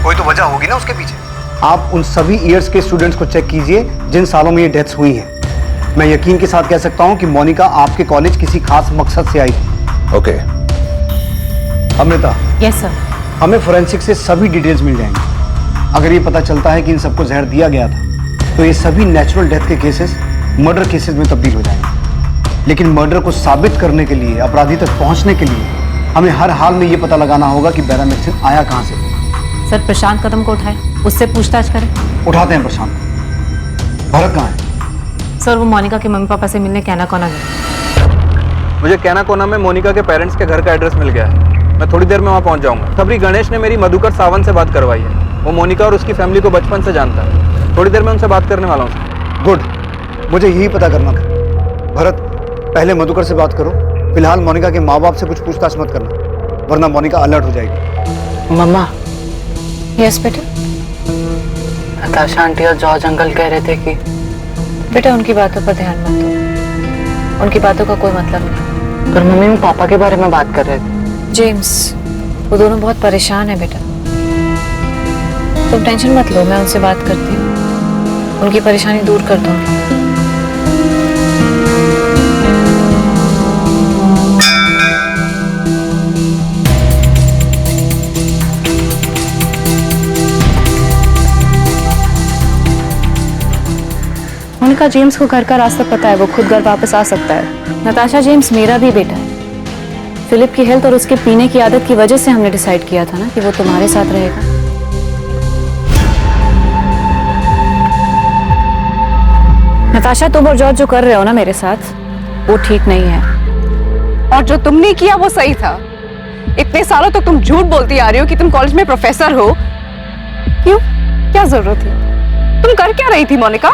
कोई तो वजह होगी ना उसके पीछे। आप उन सभी ईयर्स के स्टूडेंट्स को चेक कीजिए जिन सालों में ये डेथ्स हुई हैं। मैं यकीन के साथ कह सकता हूं कि मोनिका आपके कॉलेज किसी खास मकसद से आई थी। ओके। अमृता। Yes sir. हमें फोरेंसिक से सभी डिटेल्स मिल जाएंगी। अगर ये पता चलता है कि इन सबको जहर दिया गया था तो ये सभी नेचुरल डेथ के केसेस मर्डर केसेस में तब्दील हो जाएंगे। लेकिन मर्डर को साबित करने के लिए, अपराधी तक पहुंचने के लिए हमें हर हाल में ये पता लगाना होगा कि बैरामेक्सिन आया कहां से। सर प्रशांत कदम को उठाए, उससे पूछताछ करें। उठाते हैं प्रशांत। भरत कहाँ है? सर वो मोनिका के मम्मी पापा से मिलने कैना कोना गए। मुझे कैना कोना में मोनिका के पेरेंट्स के घर का एड्रेस मिल गया है। मैं थोड़ी देर में वहाँ पहुँच जाऊँगा। खबरी गणेश ने मेरी मधुकर सावंत से बात करवाई है। वो मोनिका और उसकी फैमिली को बचपन से जानता है। थोड़ी देर में उनसे बात करने वाला हूँ। गुड, मुझे यही पता करना था। भरत, पहले मधुकर से बात करो। फिलहाल मोनिका के माँ बाप से कुछ पूछताछ मत करना, वरना मोनिका अलर्ट हो जाएगी। मम्मा, यस बेटा। नताशा आंटी और जॉर्ज अंकल कह रहे थे कि बेटा उनकी बातों पर ध्यान मत दो, उनकी बातों का कोई मतलब नहीं। पर मम्मी वो पापा के बारे में बात कर रहे थे। जेम्स, वो दोनों बहुत परेशान है बेटा। तुम टेंशन मत लो, मैं उनसे बात करती हूँ, उनकी परेशानी दूर कर दूंगी। मोनिका, जेम्स को घर का रास्ता पता है, वो खुद घर वापस आ सकता है। नताशा, जेम्स मेरा भी बेटा है। फिलिप की हेल्थ और उसके पीने की आदत की वजह से हमने डिसाइड किया था ना कि वो तुम्हारे साथ रहेगा। नताशा, तुम और जॉर्ज जो कर रहे हो ना मेरे साथ, वो ठीक नहीं है। और जो तुमने किया वो सही था। इतने सालों तक तुम झूठ बोलती आ रही हो कि तुम कॉलेज में प्रोफेसर हो। क्यों? क्या जरूरत थी? तुम कर क्या रही थी मोनिका?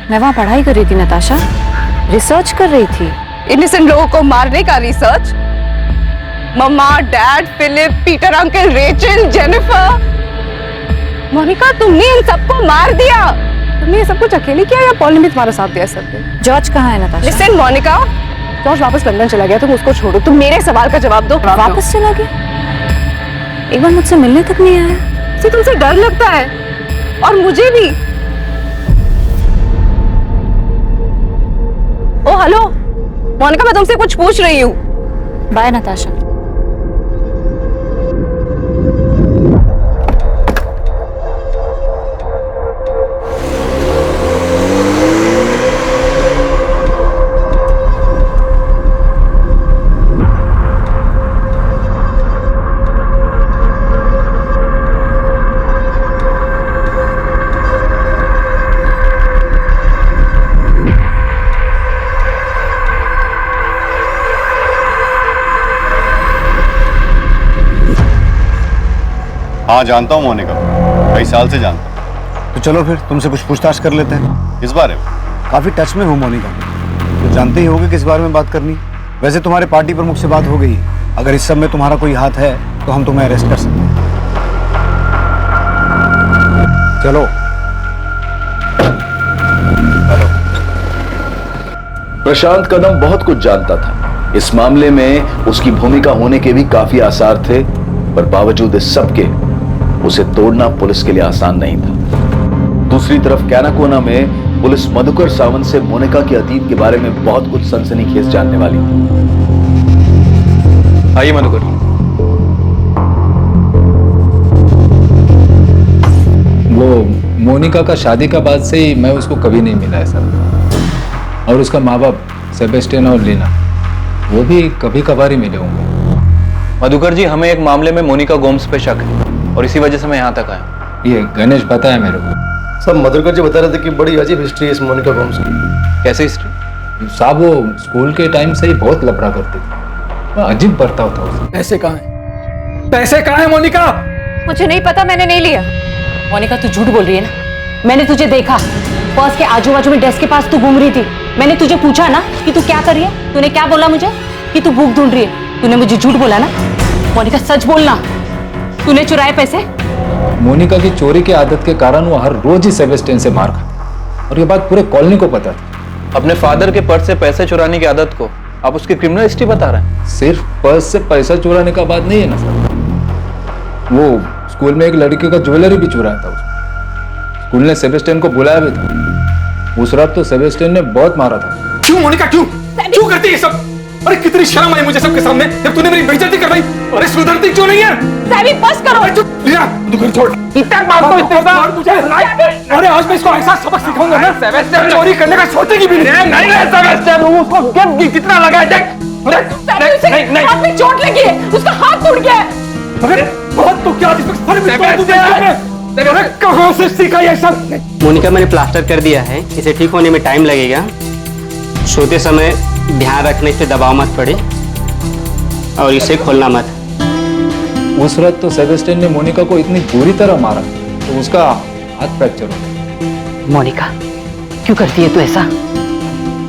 मैं वहां पढ़ाई कर रही थी नताशा, रिसर्च कर रही थी। इनोसेंट लोगों को मारने का research? Mama, dad, Philip, Peter uncle, Rachel, Jennifer. Monica, तुमने इन सबको मार दिया। तुमने ये सब कुछ अकेले किया या पॉल ने भी तुम्हारा साथ दिया सब में? जॉर्ज कहाँ है नताशा? लिसन मोनिका, जॉर्ज वापस लंदन चला गया, तुम उसको छोड़ो। तुम मेरे सवाल का जवाब दो। वापस चला गया? एक बार मुझसे मिलने तक नहीं आया। से तुमसे डर लगता है, और मुझे भी। ओ हेलो मोनिका, मैं तुमसे कुछ पूछ रही हूँ। बाय नताशा। हाँ, जानता हूँ मोनिका, कई साल से जानता हूँ। तो चलो फिर तुमसे कुछ पूछताछ कर लेते हैं। इस बारे में काफी टच में हूँ मोनिका, तो जानते ही होगे किस बारे में बात करनी। वैसे तुम्हारे पार्टी प्रमुख से बात हो गई। अगर इस सब में तुम्हारा कोई हाथ है तो हम तुम्हें अरेस्ट कर सकते हैं। चलो। प्रशांत कदम बहुत कुछ जानता था। इस मामले में उसकी भूमिका होने के भी काफी आसार थे, पर बावजूद इस सब के उसे तोड़ना पुलिस के लिए आसान नहीं था। दूसरी तरफ कैनाकोना में पुलिस मधुकर सावंत से मोनिका के अतीत के बारे में बहुत कुछ सनसनीखेज जानने वाली थी। आइए मधुकर। वो मोनिका का शादी का बाद से ही मैं उसको कभी नहीं मिला है सर। और उसका माँ बाप सेबेस्टियन और लीना, वो भी कभी कभार ही मिले होंगे। मधुकर जी, हमें एक मामले में मोनिका गोम्स पे शक है और इसी वजह से मैं यहाँ तक आया। ये गणेश बताया मेरे को। सब मधुकर जी बता रहे थे कि बड़ी अजीब हिस्ट्री है इस मोनिका गोम्स की। कैसे हिस्ट्री? साहब वो स्कूल के टाइम से ही बहुत लफड़ा करती थी, अजीब बर्ताव था उसका। पैसे कहाँ हैं? पैसे कहाँ हैं मोनिका? मुझे नहीं पता, मैंने नहीं लिया। मोनिका, तू झूठ बोल रही है ना? मैंने तुझे देखा, पर्स के आजू बाजू में डेस्क के पास तू घूम रही थी। मैंने तुझे पूछा ना कि तू क्या कर रही है, तूने क्या बोला मुझे? कि तू भूख ढूंढ रही है। तूने मुझे झूठ बोला ना? मोनिका, सच बोलना, तूने चुराए पैसे? मोनिका की चोरी की आदत के कारण वो हर रोज ही सेबेस्टियन से मार खाती, और ये बात पूरे कॉलोनी को पता थी। अपने फादर के पर्स से पैसे चुराने की आदत को आप उसकी क्रिमिनल हिस्ट्री बता रहे हैं? सिर्फ पर्स से पैसा चुराने का बात नहीं है ना सर, वो स्कूल में एक लड़की का ज्वेलरी भी चुराया था उसने। स्कूल ने सेबेस्टियन को बुलाया भी था। उस रात तो सेबेस्टियन ने बहुत मारा था। क्यों मोनिका, क्यों करती है सब? अरे कितनी शर्म आई मुझे सबके सामने जब तूने मेरी बेइज्जती करवाई। अरे सुधरती क्यों नहीं है? सैवी बस करो। लीना तू घर छोड़। इतना मार दो इसने का। अरे आज मैं इसको ऐसा सबक सिखाऊंगा ना, सेबेस्टियन चोरी करने का सोचेगी भी नहीं। नहीं है सेबेस्टियन, उसको कितना लगा है देख। नहीं हाथ में चोट लगी है, उसका हाथ टूट गया है। अरे बहुत तो क्या कहां से सीखा ये सब? मोनिका मैंने प्लास्टर कर दिया है, इसे ठीक होने में टाइम लगेगा। सोते समय ध्यान रखने से दबाव मत पड़े और इसे खोलना मत। उस रात तो सेबेस्टियन ने मोनिका को इतनी बुरी तरह मारा तो उसका हाथ फ्रैक्चर हो गया। मोनिका क्यों करती है तू ऐसा?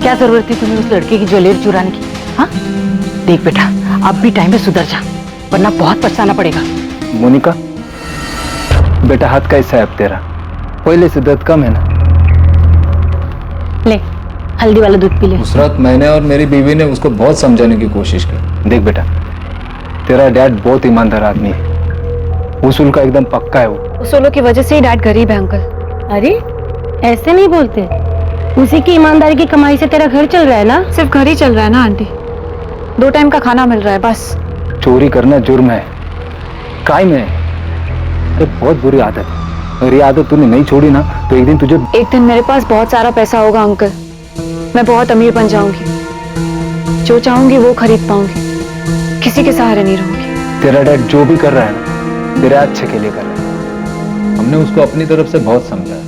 क्या जरूरत थी तुम्हें उस लड़के की ज्वेलरी चुराने की? हाँ देख बेटा, अब भी टाइम में सुधर जा, वरना बहुत पछताना पड़ेगा। मोनिका बेटा, हाथ कैसा है अब तेरा? पहले से दर्द कम है ना? ले हल्दी वाला दूध पी ले। उस रात मैंने और मेरी बीवी ने उसको बहुत समझाने की कोशिश की। देख बेटा, तेरा डैड बहुत ईमानदार आदमी है, उसूल का एकदम पक्का है वो। उसूलों की वजह से ही डैड गरीब है अंकल। अरे ऐसे नहीं बोलते, उसी की ईमानदारी की कमाई से तेरा घर चल रहा है ना? सिर्फ घर ही चल रहा है ना आंटी, 2 टाइम का खाना मिल रहा है बस। चोरी करना जुर्म है, क्राइम है, ये बहुत बुरी आदत है। अगर ये आदत तूने नहीं छोड़ी ना तो एक दिन तुझे। एक दिन मेरे पास बहुत सारा पैसा होगा अंकल, मैं बहुत अमीर बन जाऊंगी, जो चाहूंगी वो खरीद पाऊंगी, किसी के सहारे नहीं रहूंगी। तेरा डैड जो भी कर रहा है ना तेरे अच्छे के लिए कर रहा है। हमने उसको अपनी तरफ से बहुत समझाया,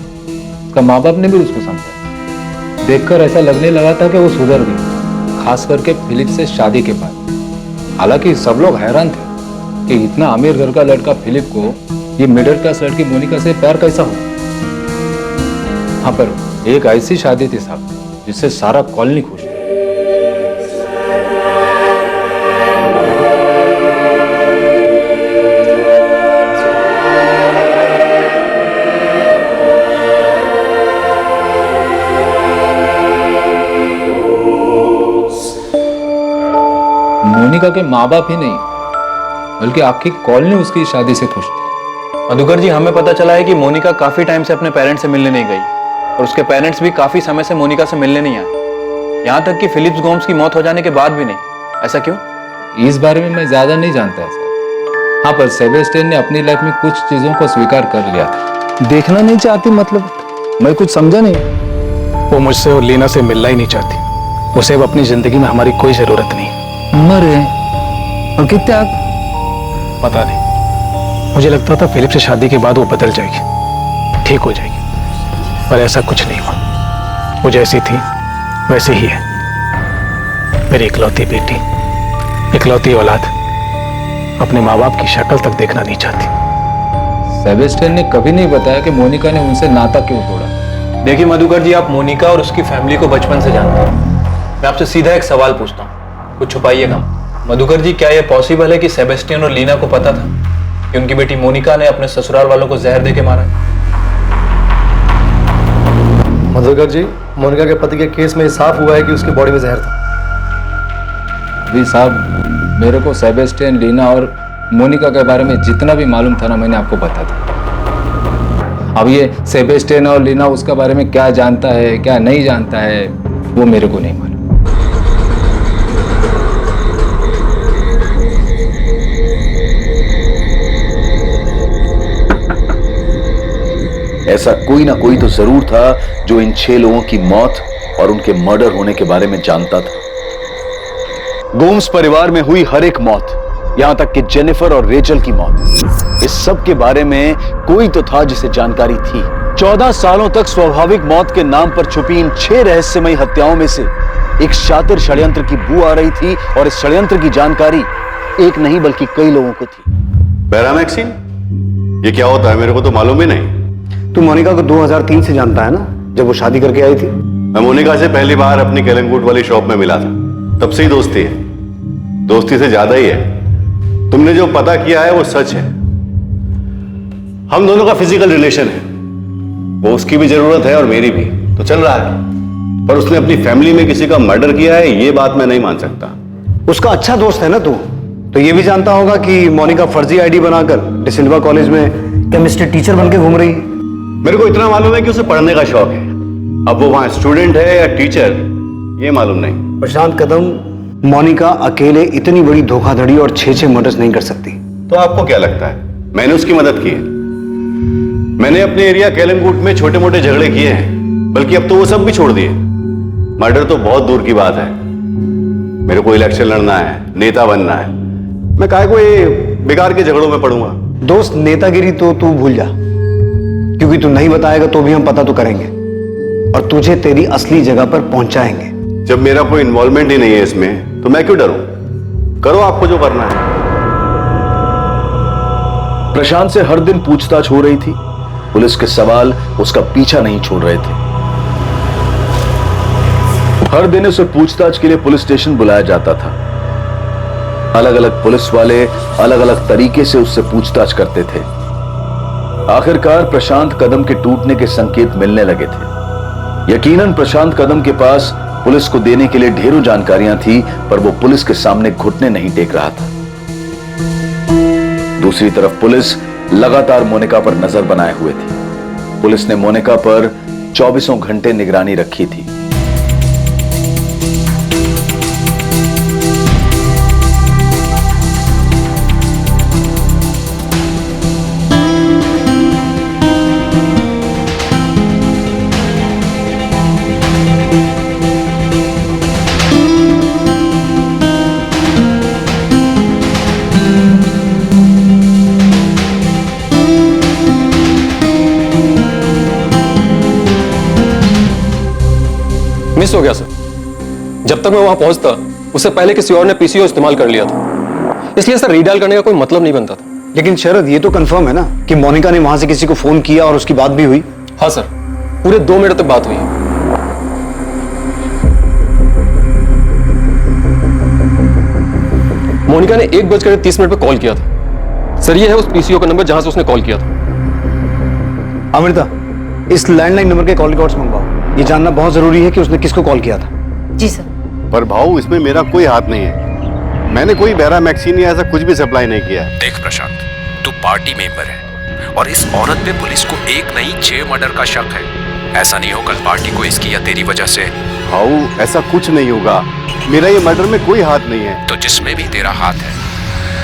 उसका माँ बाप ने भी उसको समझाया। देखकर ऐसा लगने लगा था कि वो सुधर गई, खास करके फिलिप से शादी के बाद। हालांकि सब लोग हैरान थे कि इतना अमीर घर का लड़का फिलिप को ये मिडिल क्लास लड़की मोनिका से प्यार कैसा हो। हाँ पर एक ऐसी शादी थी साहब जिससे सारा कॉलोनी खुश। मोनिका के माँ बाप ही नहीं बल्कि आपकी कॉलोनी उसकी शादी से खुश थी। मधुकर जी, हमें पता चला है कि मोनिका काफी टाइम से अपने पेरेंट्स से मिलने नहीं गई और उसके पेरेंट्स भी काफी समय से मोनिका से मिलने नहीं आए, यहाँ तक कि फिलिप्स गोम्स की मौत हो जाने के बाद भी नहीं। ऐसा क्यों? इस बारे में मैं ज्यादा नहीं जानता सर। हाँ पर सेबेस्टियन ने अपनी लाइफ में कुछ चीजों को स्वीकार कर लिया था। देखना नहीं चाहती मतलब? मैं कुछ समझा नहीं। वो मुझसे और लीना से मिलना ही नहीं चाहती, उसे अब अपनी जिंदगी में हमारी कोई जरूरत नहीं। मरे और कितना पता नहीं, मुझे लगता था फिलिप से शादी के बाद वो बदल जाएगी, ठीक हो जाएगी, पर ऐसा कुछ नहीं हुआ। वो जैसी थी वैसे ही है। मेरी इकलौती बेटी, इकलौती औलाद अपने माँ बाप की शक्ल तक देखना नहीं चाहती। सेबेस्टियन ने कभी नहीं बताया कि मोनिका ने उनसे नाता क्यों तोड़ा। देखिए मधुकर जी, आप मोनिका और उसकी फैमिली को बचपन से जानते हैं। मैं आपसे सीधा एक सवाल पूछता हूँ, कुछ छुपाइएगा। मधुकर जी, क्या यह पॉसिबल है कि सेबेस्टियन और लीना को पता था कि उनकी बेटी मोनिका ने अपने ससुराल वालों को जहर देके मारा? मधुकर जी, मोनिका के पति के केस में साफ हुआ है कि उसकी बॉडी में जहर था। अभी साहब मेरे को सेबेस्टियन, लीना और मोनिका के बारे में जितना भी मालूम था ना मैंने आपको बता दिया। अब ये सेबेस्टियन और लीना उसके बारे में क्या जानता है क्या नहीं जानता है वो मेरे को नहीं मालूम। ऐसा कोई ना कोई तो जरूर था जो इन 6 लोगों की मौत और उनके मर्डर होने के बारे में जानता था। गोम्स परिवार में हुई हर एक मौत, यहां तक कि जेनिफर और रेचल की मौत, इस सब के बारे में कोई तो था जिसे जानकारी थी। 14 सालों तक स्वाभाविक मौत के नाम पर छुपी इन 6 रहस्यमयी हत्याओं में से एक शातिर षड्यंत्र की बू आ रही थी और इस षड्यंत्र की जानकारी एक नहीं बल्कि कई लोगों को थी। बैरामैक्सिन, ये क्या होता है? मेरे को तो मालूम ही नहीं। तू मोनिका को 2003 से जानता है ना, जब वो शादी करके आई थी। मैं मोनिका से पहली बार अपनी कलंगुट वाली शॉप में मिला था, तब से ही दोस्ती है। दोस्ती से ज्यादा ही है। तुमने जो पता किया है वो सच है। हम दोनों का फिजिकल रिलेशन है, वो उसकी भी जरूरत है और मेरी भी, तो चल रहा है। पर उसने अपनी फैमिली में किसी का मर्डर किया है, ये बात मैं नहीं मान सकता। उसका अच्छा दोस्त है ना तू, तो ये भी जानता होगा कि मोनिका फर्जी आईडी बनाकर डिसिल्वा कॉलेज में केमिस्ट्री टीचर बनकर घूम रही। मेरे को इतना मालूम है कि उसे पढ़ने का शौक है। अब वो वहां स्टूडेंट है या टीचर ये मालूम नहीं। प्रशांत कदम, मोनिका अकेले इतनी बड़ी धोखाधड़ी और 6 मर्डर्स नहीं कर सकती। तो आपको क्या लगता है मैंने उसकी मदद की है? मैंने अपने एरिया केलंगूट में छोटे मोटे झगड़े किए हैं, बल्कि अब तो वो सब भी छोड़ दिए। मर्डर तो बहुत दूर की बात है। मेरे को इलेक्शन लड़ना है, नेता बनना है, मैं काहे को ये बेकार के झगड़ों में पड़ूंगा। दोस्त, नेतागिरी तो तू भूल जा, क्योंकि तू नहीं बताएगा तो भी हम पता तो करेंगे और तुझे तेरी असली जगह पर पहुंचाएंगे। जब मेरा कोई इन्वॉल्वमेंट ही नहीं है इसमें, तो मैं क्यों डरूं? करो आपको जो करना है। प्रशांत से हर दिन पूछताछ हो रही थी। पुलिस के सवाल उसका पीछा नहीं छोड़ रहे थे। हर दिन उसे पूछताछ के लिए पुलिस स्टेशन बुलाया जाता था। अलग अलग पुलिस वाले अलग अलग तरीके से उससे पूछताछ करते थे। आखिरकार प्रशांत कदम के टूटने के संकेत मिलने लगे थे। यकीनन प्रशांत कदम के पास पुलिस को देने के लिए ढेरों जानकारियां थी, पर वो पुलिस के सामने घुटने नहीं टेक रहा था। दूसरी तरफ पुलिस लगातार मोनिका पर नजर बनाए हुए थी। पुलिस ने मोनिका पर 24 घंटे निगरानी रखी थी। मिस हो गया सर। जब तक मैं वहां पहुंचता उससे पहले किसी और ने पीसीओ इस्तेमाल कर लिया था, इसलिए सर रीडायल करने का कोई मतलब नहीं बनता था। लेकिन शरद, ये तो कंफर्म है ना कि मोनिका ने वहां से किसी को फोन किया और उसकी बात भी हुई? हाँ सर, पूरे 2 मिनट तक बात हुई। मोनिका ने 1:30 पे कॉल किया था। सर ये है उस पीसीओ का नंबर जहां से उसने कॉल किया था। अमृता, इस लैंडलाइन नंबर के कॉल रिकॉर्ड्स मंगवाओ। ये जानना बहुत जरूरी है कि उसने किसको कॉल किया था। जी सर। पर भाऊ, इसमें मेरा कोई हाथ नहीं है। मैंने कोई बैरामैक्सिन या ऐसा कुछ भी सप्लाई नहीं किया है। देख प्रशांत, तू पार्टी मेंबर है और इस औरत पे पुलिस को 1 नहीं 6 मर्डर का शक है। ऐसा नहीं हो कल पार्टी को इसकी या तेरी वजह से। भाऊ, ऐसा कुछ नहीं होगा। मेरा ये मर्डर में कोई हाथ नहीं है। तो जिसमें भी तेरा हाथ है,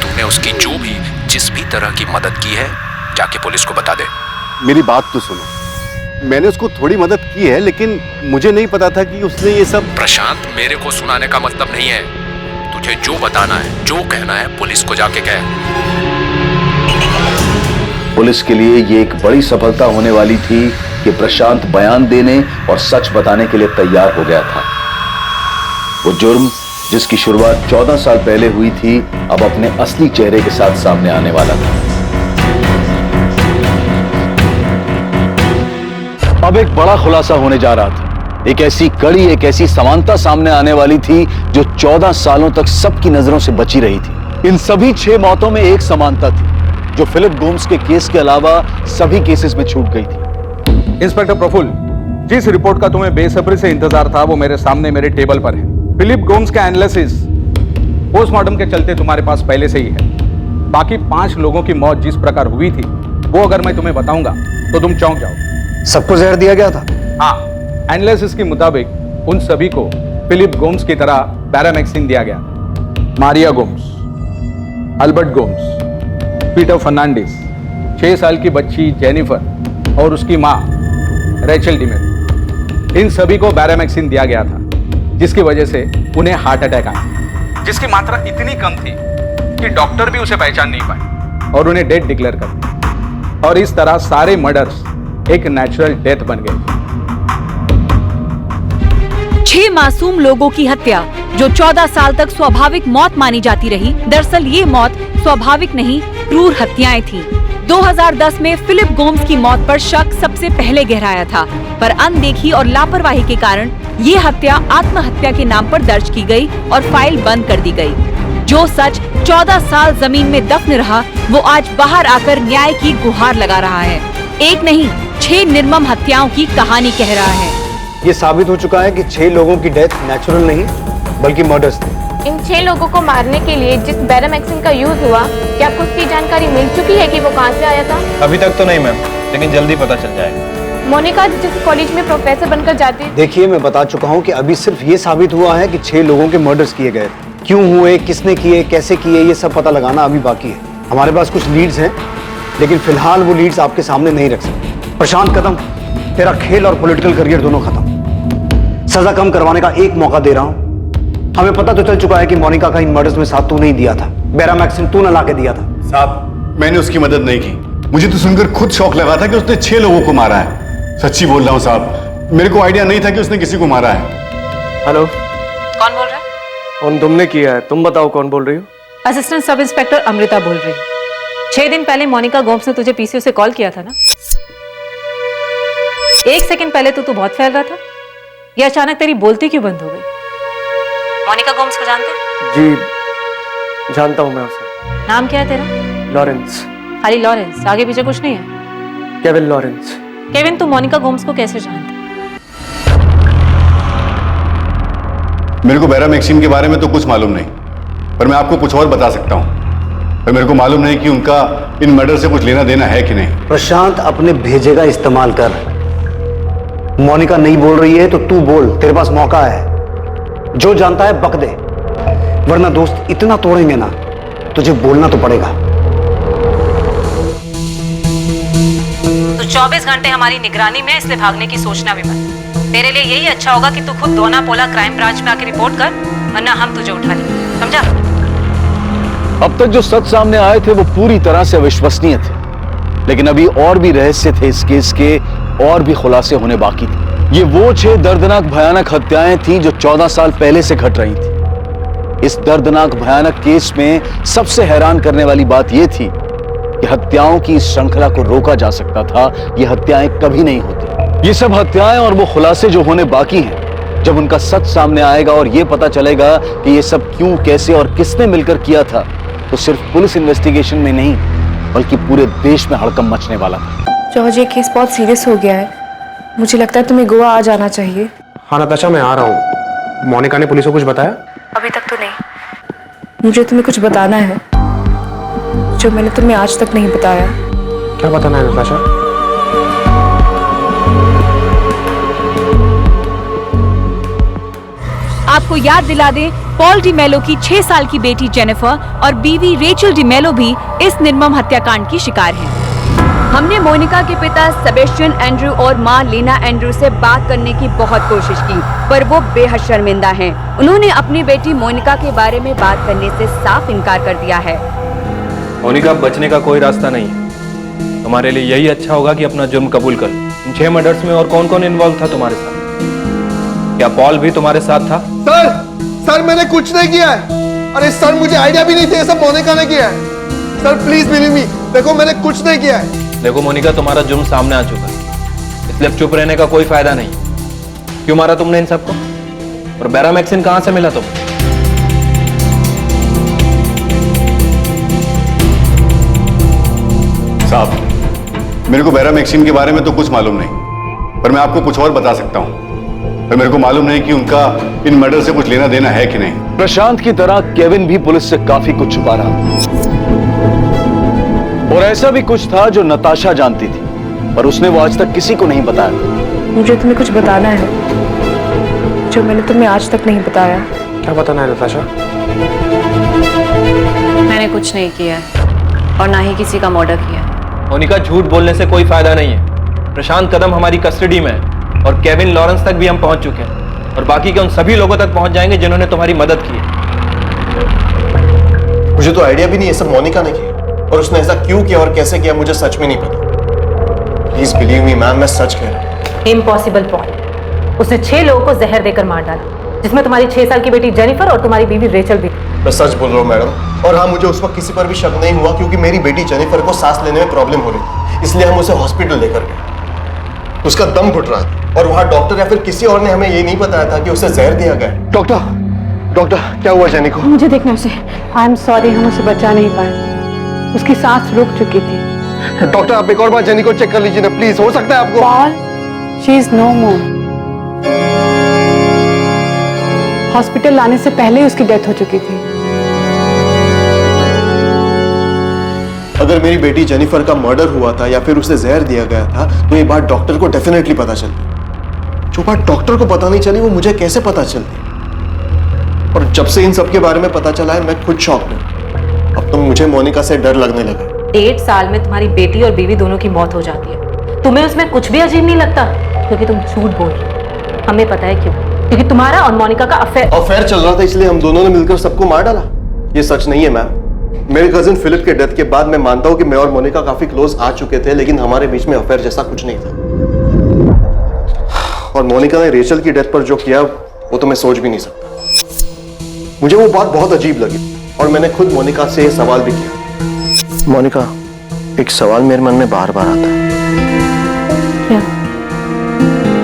तूने उसकी जो भी जिस भी तरह की मदद की है, जाके पुलिस को बता दे। मेरी बात तो सुनो। मैंने उसको थोड़ी मदद की है, लेकिन मुझे नहीं पता था कि उसने ये सब। प्रशांत, मेरे को सुनाने का मतलब नहीं है। तुझे जो बताना है, जो कहना है, पुलिस को जाके कह। पुलिस के लिए ये एक बड़ी सफलता होने वाली थी कि प्रशांत बयान देने और सच बताने के लिए तैयार हो गया था। वो जुर्म जिसकी शुरुआत 14 साल पहले हुई थी, अब अपने असली चेहरे के साथ सामने आने वाला था। अब एक बड़ा खुलासा होने जा रहा था। एक ऐसी कड़ी, एक ऐसी समानता सामने आने वाली थी जो 14 सालों तक सबकी नजरों से बची रही थी। इन सभी 6 मौतों में एक समानता थी, जो फिलिप गोम्स के केस के अलावा सभी केसेस में छूट गई थी। इंस्पेक्टर प्रफुल्ल, जिस रिपोर्ट का तुम्हें बेसब्री से इंतजार था वो मेरे सामने मेरे टेबल पर है। फिलिप गोम्स का एनालिसिस पोस्टमार्टम के चलते तुम्हारे पास पहले से ही है। बाकी 5 लोगों की मौत जिस प्रकार हुई थी, वो अगर मैं तुम्हें बताऊंगा तो तुम चौंक जाओ। सबको जहर दिया गया था? हाँ, एनालिसिस के मुताबिक उन सभी को फिलिप गोम्स की तरह बैरामैक्सिन दिया गया। Maria Gomes, Albert Gomes, Peter Fernandes, 6 साल की बच्ची जेनिफर और उसकी मां रेचल डिमेल, इन सभी को बैरामैक्सिन दिया गया था, जिसकी वजह से उन्हें हार्ट अटैक आया, जिसकी मात्रा इतनी कम थी कि डॉक्टर भी उसे पहचान नहीं पाए और उन्हें डेड डिक्लेयर कर दिया। और इस तरह सारे मर्डर्स एक नेचुरल डेथ बन गए। 6 मासूम लोगों की हत्या जो 14 साल तक स्वाभाविक मौत मानी जाती रही, दरअसल ये मौत स्वाभाविक नहीं, क्रूर हत्याएं थीं। 2010 में फिलिप गोम्स की मौत पर शक सबसे पहले गहराया था, पर अनदेखी और लापरवाही के कारण ये हत्या आत्महत्या के नाम पर दर्ज की गई और फाइल बंद कर दी गई। जो सच 14 साल जमीन में दफन रहा, वो आज बाहर आकर न्याय की गुहार लगा रहा है। एक नहीं 6 निर्मम हत्याओं की कहानी कह रहा है। ये साबित हो चुका है कि 6 लोगों की डेथ नेचुरल नहीं बल्कि मर्डर्स थे। इन 6 लोगों को मारने के लिए जिस बैरामैक्सिन का यूज हुआ, क्या आपको उसकी जानकारी मिल चुकी है कि वो कहां से आया था? अभी तक तो नहीं मैम, लेकिन जल्दी पता चल जाएगा। मोनिका जिस कॉलेज में प्रोफेसर बनकर जाती। देखिए, मैं बता चुका हूँ कि अभी सिर्फ ये साबित हुआ है कि 6 लोगों के मर्डर्स किए गए थे। क्यों हुए, किसने किए, कैसे किए, ये सब पता लगाना अभी बाकी है। हमारे पास कुछ लीड्स हैं, लेकिन फिलहाल वो लीड्स आपके सामने नहीं रख सकते। प्रशांत कदम, तेरा खेल और पॉलिटिकल करियर दोनों खत्म। सजा कम करवाने का एक मौका दे रहा हूं। हमें पता तो चल चुका है कि मोनिका का इन मर्डर्स में साथ तू नहीं दिया था, बेरामैक्सिन तू न ला के दिया था। साहब, मैंने उसकी मदद नहीं की। मुझे तो सुनकर खुद शौक लगा था कि उसने 6 लोगों को मारा है। सच्ची बोल रहा हूं साहब, मेरे को आइडिया नहीं था कि उसने किसी को मारा है। हेलो, कौन बोल रहा है? फोन तुमने किया है, तुम बताओ कौन बोल रही हो? असिस्टेंट सब इंस्पेक्टर अमृता बोल रही हूँ। 6 दिन पहले मोनिका गोम्स ने तुझे पीसीओ से कॉल किया था ना? 1 सेकंड पहले तो तू बहुत फैल रहा था, ये अचानक तेरी बोलती क्यों बंद हो गई? मोनिका गोम्स को जानते हैं? जी जानता हूं मैं उसे। नाम क्या है तेरा? लॉरेंस। खाली लॉरेंस, आगे पीछे कुछ नहीं है? Kevin Lawrence. केविन, तू मोनिका गोम्स को कैसे जानता? मेरे को बेरामैक्सिन के बारे में तो कुछ मालूम नहीं, पर मैं आपको कुछ और बता सकता हूं। पर मेरे को मालूम नहीं कि उनका इन मर्डर से कुछ लेना देना है कि नहीं। प्रशांत, अपने भेजे का इस्तेमाल कर। मोनिका नहीं बोल रही है तो तू बोल, तेरे पास मौका है। जो जानता है बक दे, वरना दोस्त इतना तोड़ेंगे ना, तुझे बोलना तो पड़ेगा। तो 24 घंटे हमारी निगरानी में, इसलिए भागने की सोचना भी मत। तेरे लिए यही अच्छा होगा कि तू खुद दोना पोला क्राइम ब्रांच में आके रिपोर्ट कर, वरना हम तुझे उठा लेंगे, समझा? अब तक जो सच सामने आए थे वो पूरी तरह से अविश्वसनीय थे, लेकिन अभी और भी रहस्य थे इस केस के, और भी खुलासे होने बाकी थे। ये वो 6 दर्दनाक भयानक हत्याएं थी जो 14 साल पहले से घट रही थी। इस दर्दनाक भयानक केस में सबसे हैरान करने वाली बात यह थी कि हत्याओं की इस श्रृंखला को रोका जा सकता था। ये हत्याएं कभी नहीं होती। ये सब हत्याएं और वो खुलासे जो होने बाकी हैं, जब उनका सच सामने आएगा और ये पता चलेगा कि ये सब क्यों, कैसे और किसने मिलकर किया था, तो सिर्फ पुलिस इन्वेस्टिगेशन में नहीं बल्कि पूरे देश में हड़कंप मचने वाला था। जॉर्ज, ये केस बहुत सीरियस हो गया है। मुझे लगता है तुम्हें गोवा आ जाना चाहिए। हाँ नताशा, मैं आ रहा हूँ। मोनिका ने पुलिस को कुछ बताया? अभी तक तो नहीं। मुझे तुम्हें कुछ बताना है जो मैंने तुम्हें आज तक नहीं बताया। क्या बताना है नताशा? आपको याद दिला दें, पॉल डिमेलो की 6 साल की बेटी जेनिफर और बीवी रेचल डिमेलो भी इस निर्मम हत्याकांड की शिकार हैं। हमने मोनिका के पिता सेबेस्टियन एंड्रू और मां लेना एंड्रू से बात करने की बहुत कोशिश की, पर वो बेहद शर्मिंदा हैं। उन्होंने अपनी बेटी मोनिका के बारे में बात करने से साफ इनकार कर दिया है। मोनिका, बचने का कोई रास्ता नहीं है। तुम्हारे लिए यही अच्छा होगा कि अपना जुर्म कबूल कर लो। इन 6 मर्डर्स में और कौन कौन इन्वॉल्व था तुम्हारे साथ? क्या पॉल भी तुम्हारे साथ था? सर मैंने कुछ नहीं किया है। अरे सर, मुझे आइडिया भी नहीं था ये सब मोनिका ने किया है। सर प्लीज बिलीव मी, देखो मैंने कुछ नहीं किया है। देखो मोनिका, तुम्हारा जुर्म सामने आ चुका है, इसलिए अब चुप रहने का कोई फायदा नहीं। क्यों मारा तुमने इन सबको? और बेरामैक्सिन कहां से मिला तुम? साहब, मेरे को बेरामैक्सिन के बारे में तो कुछ मालूम नहीं, पर मैं आपको कुछ और बता सकता हूं। पर मेरे को मालूम नहीं कि उनका इन मर्डर से कुछ लेना देना है कि नहीं। प्रशांत की तरह केविन भी पुलिस से काफी कुछ छुपा रहा था, और ऐसा भी कुछ था जो नताशा जानती थी, पर उसने वो आज तक किसी को नहीं बताया। मुझे तुम्हें कुछ बताना है जो मैंने तुम्हें आज तक नहीं बताया। क्या बताना है नताशा? मैंने कुछ नहीं किया है और ना ही किसी का मर्डर किया है। मोनिका, झूठ बोलने से कोई फायदा नहीं है। प्रशांत कदम हमारी कस्टडी में है और केविन लॉरेंस तक भी हम पहुंच चुके हैं, और बाकी के उन सभी लोगों तक पहुंच जाएंगे जिन्होंने तुम्हारी मदद की है। मुझे तो आइडिया भी नहीं, ये सब मोनिका ने किया, और उसने ऐसा क्यों किया और कैसे किया मुझे सच में नहीं पता। प्लीज बिलीव मी मैम, मैं सच कह रहा हूं। इम्पॉसिबल पॉल, उसने 6 लोगों को जहर देकर मार डाला, जिसमें तुम्हारी 6 साल की बेटी जेनिफर और तुम्हारी बीवी रेचल भी थी। मैं सच बोल रहा हूँ मैडम, और हाँ, मुझे उस वक्त किसी पर भी शक नहीं हुआ क्योंकि मेरी बेटी जेनिफर को सांस लेने में प्रॉब्लम हो रही थी, इसलिए हम उसे हॉस्पिटल लेकर गए। उसका दम घुट रहा था और वहां डॉक्टर या फिर किसी और ने हमें ये नहीं बताया था कि उसे जहर दिया गया। डॉक्टर क्या हुआ जेनी को? मुझे देखना उसे। आई एम सॉरी, हम उसे बचा नहीं पाए, उसकी सांस रुक चुकी थी। डॉक्टर, आप एक और बार जेनी को चेक कर लीजिए ना प्लीज, हो सकता है आपको। Paul, she is no more. Hospital लाने से पहले ही उसकी डेथ हो चुकी थी। अगर मेरी बेटी जेनिफर का मर्डर हुआ था या फिर उसे जहर दिया गया था तो ये बात डॉक्टर को डेफिनेटली पता चलती। जो बात डॉक्टर को पता नहीं चली वो मुझे कैसे पता चलती? और जब से इन सब के बारे में पता चला है मैं खुद शॉक्ड हूं। अब तो मुझे मोनिका से डर लगने लगा। 1.5 साल में तुम्हारी बेटी और बीवी दोनों की मौत हो जाती है, तुम्हें उसमें कुछ भी अजीब नहीं लगता? क्योंकि तुम झूठ बोल रहे हो। हमें पता है क्यों, क्योंकि तुम्हारा और मोनिका का अफेयर चल रहा था, इसलिए हम दोनों ने मिलकर सबको मार डाला। ये सच नहीं है मैम। मेरे कजिन फिलिप के डेथ के बाद मैं मानता हूं कि मैं और मोनिका काफी क्लोज आ चुके थे, लेकिन हमारे बीच में अफेयर जैसा कुछ नहीं था। और मोनिका ने रेचल की डेथ पर जो किया वो तो मैं सोच भी नहीं सकता। मुझे वो बात बहुत अजीब लगी और मैंने खुद मोनिका से ये सवाल भी किया। मोनिका, एक सवाल मेरे मन में बार बार आता है। क्या?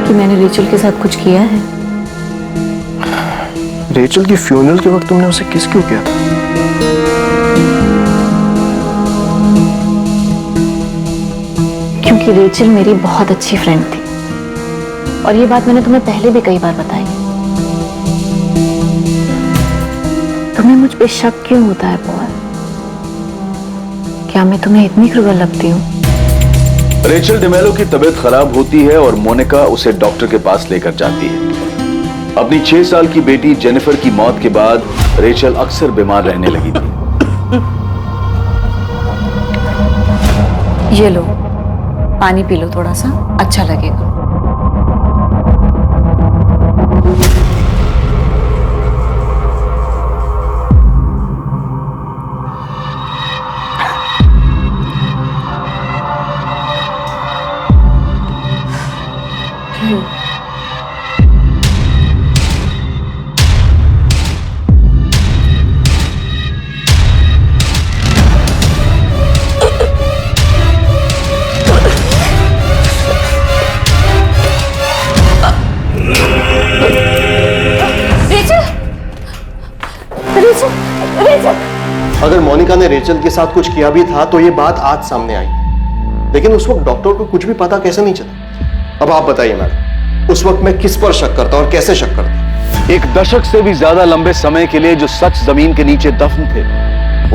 कि मैंने रेचल के साथ कुछ किया है? रेचल की फ्यूनरल के वक्त तुमने उसे किस क्यों किया था? क्योंकि रेचल मेरी बहुत अच्छी फ्रेंड थी और ये बात मैंने तुम्हें पहले भी कई बार बताई। तुम्हें मुझ पे शक क्यों होता है पॉल? क्या मैं तुम्हें इतनी क्रूर लगती हूँ? रेचल डिमेलो की तबीयत खराब होती है और मोनिका उसे डॉक्टर के पास लेकर जाती है। अपनी 6 साल की बेटी जेनिफर की मौत के बाद रेचल अक्सर बीमार रहने लगी थी। ये लो, पानी पी लो थोड़ा सा, अच्छा लगेगा। अगर मोनिका ने रेचल के साथ कुछ किया भी था तो ये बात आज सामने आई, लेकिन उस वक्त डॉक्टर को कुछ भी पता कैसे नहीं चला? अब आप बताइए मैडम, उस वक्त मैं किस पर शक करता और कैसे शक करता? एक दशक से भी ज्यादा लंबे समय के लिए जो सच जमीन के नीचे दफन थे,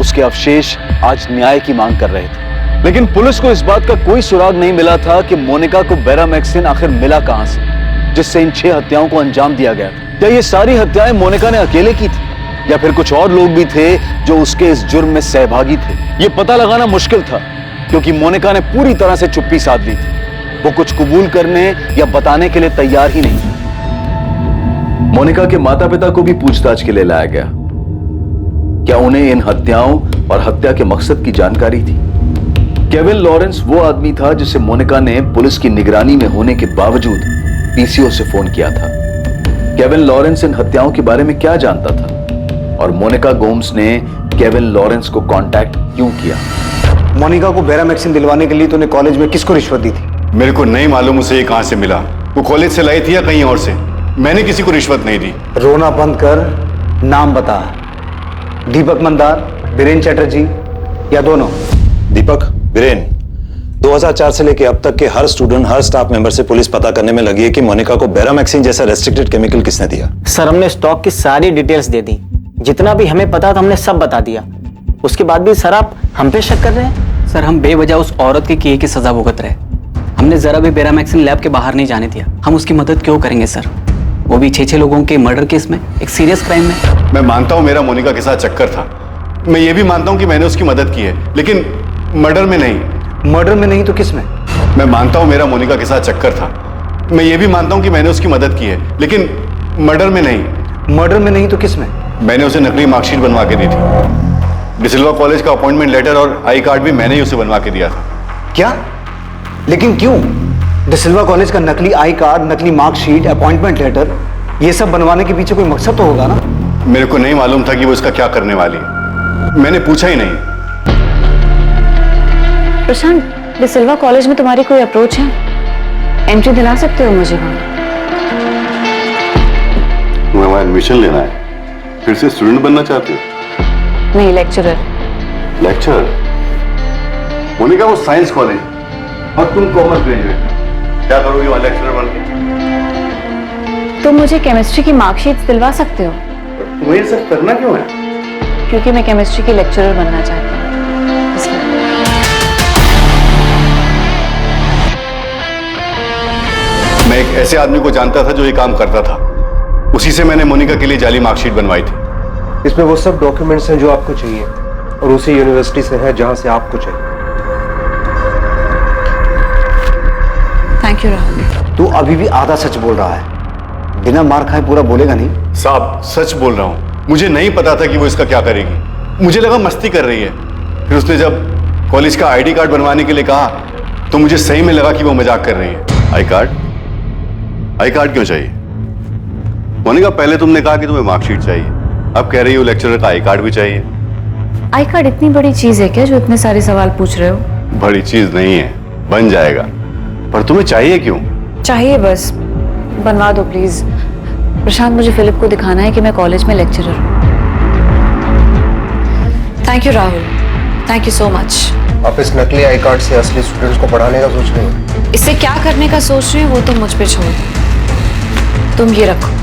उसके अवशेष आज न्याय की मांग कर रहे थे। लेकिन पुलिस को इस बात का कोई सुराग नहीं मिला था कि मोनिका को बेरामैक्सिन आखिर मिला कहां से, जिससे इन 6 हत्याओं को अंजाम दिया गया था। क्या ये सारी हत्याएं मोनिका ने अकेले की थी या फिर कुछ और लोग भी थे जो उसके इस जुर्म में सहभागी थे? ये पता लगाना मुश्किल था क्योंकि मोनिका ने पूरी तरह से चुप्पी साध ली थी। वो कुछ कबूल करने या बताने के लिए तैयार ही नहीं थी। मोनिका के माता पिता को भी पूछताछ के लिए लाया गया। क्या उन्हें इन हत्याओं और हत्या के मकसद की जानकारी थी? केविन लॉरेंस वो आदमी था जिसे मोनिका ने पुलिस की निगरानी में होने के बावजूद पीसीओ से फोन किया था। केविन लॉरेंस इन हत्याओं के बारे में क्या जानता था और मोनिका गोम्स ने केविन लॉरेंस को कांटेक्ट क्यों किया? मोनिका को बेरामैक्सिन दिलवाने के लिए तूने कॉलेज में किसको रिश्वत दी थी? मेरे को नहीं मालूम उसे ये कहां से मिला। वो कॉलेज से लाई थी या कहीं और से। मैंने किसी को रिश्वत नहीं दी। रोना बंद कर, नाम बता। दीपक मंदार, बीरेन चैटर्जी या दोनों? दीपक, बीरेन, 2004 से लेकर अब तक के हर स्टूडेंट, हर स्टाफ मेंबर से पुलिस पता करने में लगी है कि मोनिका को बेरामैक्सिन जैसा रेस्ट्रिक्टेड केमिकल किसने दिया। सर, हमने स्टॉक की सारी डिटेल्स दे दी, जितना भी हमें पता था हमने सब बता दिया। उसके बाद भी सर आप हम पे शक कर रहे हैं? सर, हम बेवजह उस औरत के किए की सजा भुगत रहे। हमने जरा भी बेरामैक्सिन लैब के बाहर नहीं जाने दिया। हम उसकी मदद क्यों करेंगे सर, वो भी 6 लोगों के मर्डर केस में, एक सीरियस क्राइम में। मैं मानता हूं मेरा मोनिका के साथ चक्कर था। मैं ये भी मानता हूं कि मैंने उसकी मदद की है, लेकिन मर्डर में नहीं। मर्डर में नहीं तो किस में? मैं मानता हूं मेरा मोनिका के साथ चक्कर था। मैं ये भी मानता हूं कि मैंने उसकी मदद की है, लेकिन मर्डर में नहीं। मर्डर में नहीं तो किस में? मैंने उसे नकली मार्कशीट बनवा के दी थी। डिसिल्वा कॉलेज का अपॉइंटमेंट लेटर और आई कार्ड भी मैंने ही उसे बनवा के दिया था। क्या? लेकिन क्यों? डिसिल्वा कॉलेज का नकली आई कार्ड, नकली मार्कशीट, अपॉइंटमेंट लेटर, ये सब बनवाने के पीछे कोई मकसद तो होगा ना? मेरे को नहीं मालूम था कि वो इसका क्या करने वाली है। मैंने पूछा ही नहीं। प्रशांत, डिसिल्वा कॉलेज में तुम्हारी कोई अप्रोच है? एंट्री दिला सकते हो मुझे वहां? तुम्हें वहां एडमिशन लेना है? फिर से स्टूडेंट बनना चाहते हो? नहीं, लेक्चरर। लेक्चरर? मोनिका, वो साइंस कॉलेज और तुम कॉमर्स ग्रेजुएट। क्या करोगी वहां लेक्चरर बन के? तुम मुझे केमिस्ट्री की मार्कशीट दिलवा सकते हो? तुम्हें ये सब करना क्यों है? क्योंकि मैं केमिस्ट्री की लेक्चरर बनना चाहती हूँ, इसलिए। मैं एक ऐसे आदमी को जानता था जो ये काम करता था। उसी से मैंने मोनिका के लिए जाली मार्कशीट बनवाई थी। इसमें वो सब डॉक्यूमेंट्स हैं जो आपको चाहिए और उसी यूनिवर्सिटी से हैं जहां से आपको चाहिए। Thank you Rahul. तू अभी भी आधा सच बोल रहा है, बिना मार खाए पूरा बोलेगा नहीं। साहब सच बोल रहा हूं, मुझे नहीं पता था कि वो इसका क्या करेगी। मुझे लगा मस्ती कर रही है। फिर उसने जब कॉलेज का आईडी कार्ड बनवाने के लिए कहा तो मुझे सही में लगा कि वो मजाक कर रही है। आई कार्ड क्यों चाहिए? मोनिका, पहले तुमने कहा कि तुम्हें मार्कशीट चाहिए, अब कह रही हो लेक्चरर का आई कार्ड भी चाहिए। आई कार्ड इतनी बड़ी चीज है क्या जो इतने सारे सवाल पूछ रहे हो? बड़ी चीज नहीं है, बन जाएगा, पर तुम्हें चाहिए क्यों? चाहिए बस, बनवा दो प्लीज। प्रशांत, मुझे फिलिप को दिखाना है कि मैं कॉलेज में लेक्चरर हूँ। Thank you Rahul, thank you so much. आप इस नकली आई कार्ड से असली स्टूडेंट्स को पढ़ाने का सोच रहे हो? इससे क्या करने का सोच रही हो वो तुम मुझ पे छोड़ दो। तुम ये रखो।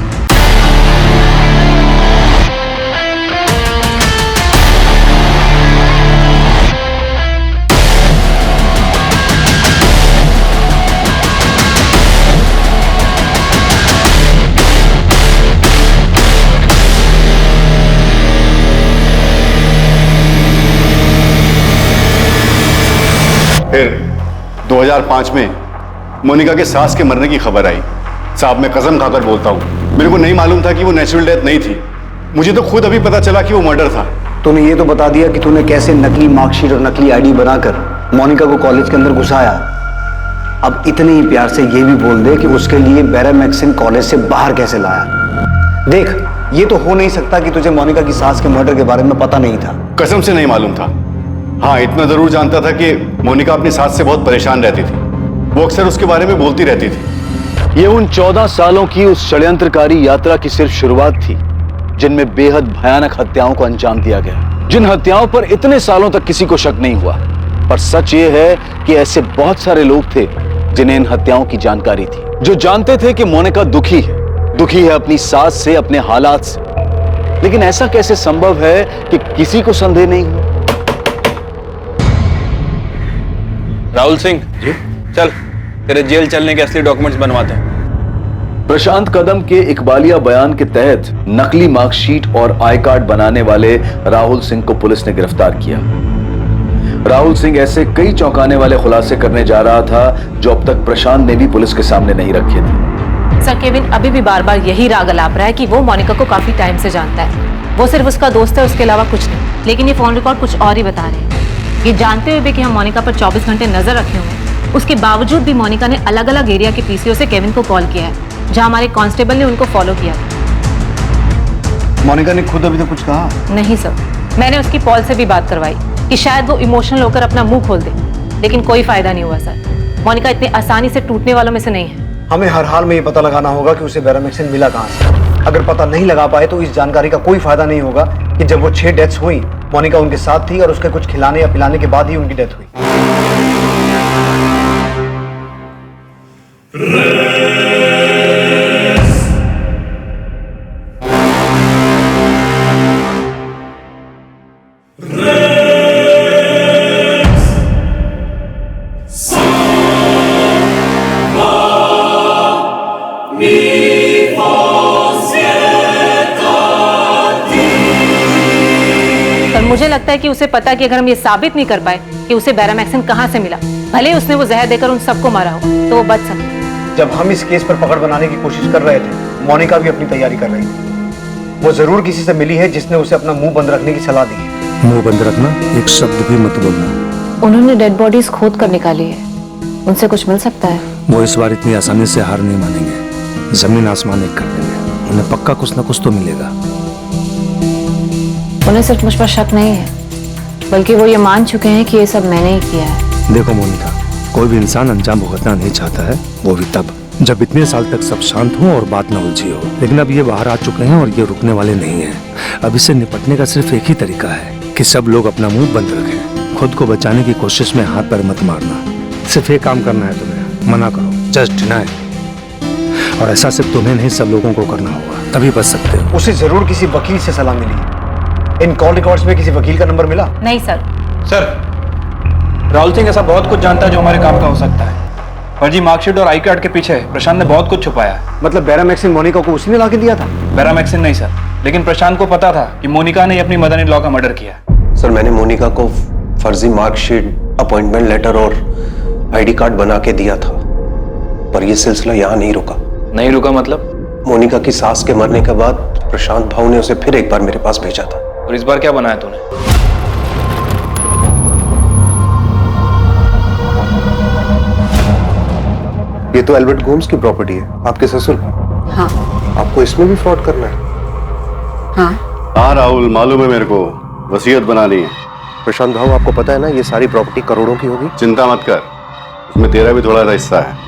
फिर 2005 में मोनिका के सास के मरने की खबर आई। साहब, मैं कसम खाकर बोलता हूँ, मेरे को नहीं मालूम था कि वो नेचुरल डेथ नहीं थी। मुझे तो खुद अभी पता चला कि वो मर्डर था। तूने ये तो बता दिया कि तूने कैसे नकली मार्कशीट और नकली आईडी बनाकर मोनिका को कॉलेज के अंदर घुसाया। अब इतने ही प्यार से ये भी बोल दे कि उसके लिए बैरामैक्सिन कॉलेज से बाहर कैसे लाया। देख, ये तो हो नहीं सकता कि तुझे मोनिका की सास के मर्डर के बारे में पता नहीं था। कसम से नहीं मालूम था। हाँ, इतना जरूर जानता था कि मोनिका अपनी सास से बहुत परेशान रहती थी। वो अक्सर उसके बारे में बोलती रहती थी। ये उन 14 सालों की उस षड्यंत्रकारी यात्रा की सिर्फ शुरुआत थी जिनमें बेहद भयानक हत्याओं को अंजाम दिया गया, जिन हत्याओं पर इतने सालों तक किसी को शक नहीं हुआ। पर सच ये है कि ऐसे बहुत सारे लोग थे जिन्हें इन हत्याओं की जानकारी थी, जो जानते थे कि मोनिका दुखी है अपनी सास से, अपने हालात से। लेकिन ऐसा कैसे संभव है कि किसी को संदेह नहीं हुआ? राहुल सिंह जी, चल तेरे जेल चलने के असली डॉक्यूमेंट्स बनवाते हैं। प्रशांत कदम के इकबालिया बयान के तहत नकली मार्कशीट और आई कार्ड बनाने वाले राहुल सिंह को पुलिस ने गिरफ्तार किया। राहुल सिंह ऐसे कई चौंकाने वाले खुलासे करने जा रहा था जो अब तक प्रशांत ने भी पुलिस के सामने नहीं रखे थे। सर, केविन अभी भी बार बार यही राग अलाप रहा है कि वो मोनिका को काफी टाइम से जानता है। वो सिर्फ उसका दोस्त है, उसके अलावा कुछ नहीं। लेकिन ये फोन रिकॉर्ड कुछ और ही बता रहे हैं। ये जानते हुए भी कि हम मोनिका पर 24 घंटे नजर रखे हुए हैं, उसके बावजूद भी मोनिका ने अलग अलग एरिया के पीसीओ से केविन को कॉल किया है, जहां हमारे कांस्टेबल ने उनको फॉलो किया। मोनिका ने खुद अभी तक कुछ कहा नहीं सर, मैंने उसकी पॉल से भी बात करवाई कि शायद वो इमोशनल होकर अपना मुंह खोल दे, लेकिन कोई फायदा नहीं हुआ सर। मोनिका इतनी आसानी से टूटने वालों में से नहीं है। हमें हर हाल में ये पता लगाना होगा कि उसे बैरामैक्सिन मिला कहां से। अगर पता नहीं लगा पाए तो इस जानकारी का कोई फायदा नहीं होगा कि जब वो 6 डेथ्स हुई, मोनिका उनके साथ थी और उसके कुछ खिलाने या पिलाने के बाद ही उनकी डेथ हुई। मुझे लगता है कि उसे पता है कि अगर हम ये साबित नहीं कर पाए कि उसे बैरामैक्सिन कहां से मिला, भले उसने वो जहर देकर उन सबको मारा हो, तो वो बच सकता। जब हम इस केस पर पकड़ बनाने की कोशिश कर रहे थे, मोनिका भी अपनी तैयारी कर रही थी। वो जरूर किसी से मिली है जिसने उसे अपना मुंह बंद रखने की सलाह दी है। मुंह बंद रखना, एक शब्द भी मत बोलना। उन्होंने डेड बॉडीज खोद कर निकाली है, उनसे कुछ मिल सकता है। वो इस बार इतनी आसानी से हार नहीं मानेंगे, जमीन आसमान एक कर देंगे। उन्हें पक्का कुछ न कुछ तो मिलेगा। उन्हें सिर्फ मुझ पर शक नहीं है, बल्कि वो ये मान चुके हैं कि ये सब मैंने ही किया है। देखो मोनिका, कोई भी इंसान अंजाम भुगतना नहीं चाहता है, वो भी तब जब इतने साल तक सब शांत हो और बात न उलझी हो। लेकिन अब ये बाहर आ चुके हैं और ये रुकने वाले नहीं हैं। अब इससे निपटने का सिर्फ एक ही तरीका है कि सब लोग अपना मुंह बंद रखें। खुद को बचाने की कोशिश में हाथ पैर मत मारना। सिर्फ एक काम करना है तुम्हें, मना करो, जस्ट डिनाई। और ऐसा सिर्फ तुम्हें नहीं, सब लोगों को करना होगा, तभी बच सकते हो। उसे जरूर किसी वकील से सलाह मिली। इन कॉल रिकॉर्ड्स में किसी वकील का नंबर मिला? नहीं सर। सर, राहुल सिंह ऐसा बहुत कुछ जानता है जो हमारे काम का हो सकता है। फर्जी मार्कशीट और आई कार्ड के पीछे प्रशांत ने बहुत कुछ छुपाया है। मतलब बैरामैक्सिन मोनिका को उसने ला के दिया था? बैरामैक्सिन नहीं सर, लेकिन प्रशांत को पता था कि मोनिका ने अपनी मदर इन लॉ का मर्डर किया है। सर मैंने मोनिका को फर्जी मार्कशीट, अपॉइंटमेंट लेटर और आईडी कार्ड बना के दिया था, पर यह सिलसिला यहां नहीं रुका। नहीं रुका मतलब? मोनिका की सास के मरने के बाद प्रशांत भाऊ ने उसे फिर एक बार मेरे पास भेजा था। और इस बार क्या बनाया तूने? ये तो एल्बर्ट गोम्स की प्रॉपर्टी है, आपके ससुर की। हाँ। आपको इसमें भी फ्रॉड करना है? हाँ राहुल, मालूम है मेरे को, वसीयत बनानी है। प्रशांत भाऊ आपको पता है ना ये सारी प्रॉपर्टी करोड़ों की होगी। चिंता मत कर, उसमें तेरा भी थोड़ा सा हिस्सा है।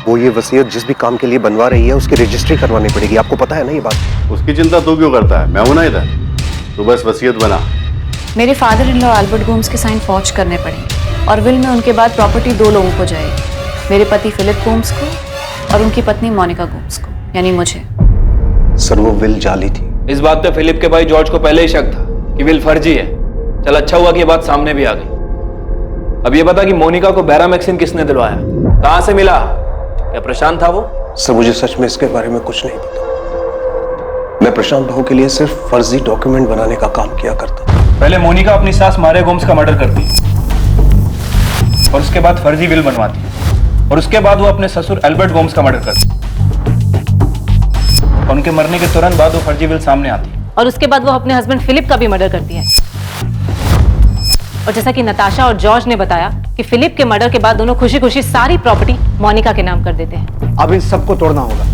वो ये वसीयत जिस भी काम के लिए बनवा रही है उसकी रजिस्ट्री करवानी पड़ेगी, आपको पता है ना ये बात। उसकी चिंता तू क्यों करता है, मैं हूं ना इधर, तू बस वसीयत बना। मेरे father in law Albert Gomes के साइन फॉर्ज करने पड़ेंगे और विल में उनके बाद प्रॉपर्टी 2 लोगों को जाएगी, मेरे पति फिलिप गोम्स को और उनकी पत्नी मोनिका गोम्स को, यानी मुझे। सर वो विल जाली थी। इस बात पे फिलिप के भाई जॉर्ज को पहले ही शक था कि विल फर्जी है। चल अच्छा हुआ कि ये बात सामने भी आ गई। अब ये बता कि मोनिका को बैरामैक्सिन किसने दिलवाया, कहां से मिला, क्या प्रशांत था वो? सर मुझे सच में इसके बारे में कुछ नहीं पता। मैं प्रशांत भाऊ के लिए सिर्फ फर्जी डॉक्यूमेंट बनाने का काम किया करता था। पहले मोनिका अपनी सास मारिया गोम्स का मर्डर करती और उसके बाद फर्जी विल बनवाती और उसके बाद वो अपने ससुर एल्बर्ट गोम्स का मर्डर करती और उनके मरने के तुरंत बाद वो फर्जी विल सामने आती और उसके बाद वो अपने हस्बैंड फिलिप का भी मर्डर करती है। और जैसा कि नताशा और जॉर्ज ने बताया कि फिलिप के मर्डर के बाद दोनों खुशी खुशी सारी प्रॉपर्टी मोनिका के नाम कर देते हैं। अब इन सबको तोड़ना होगा।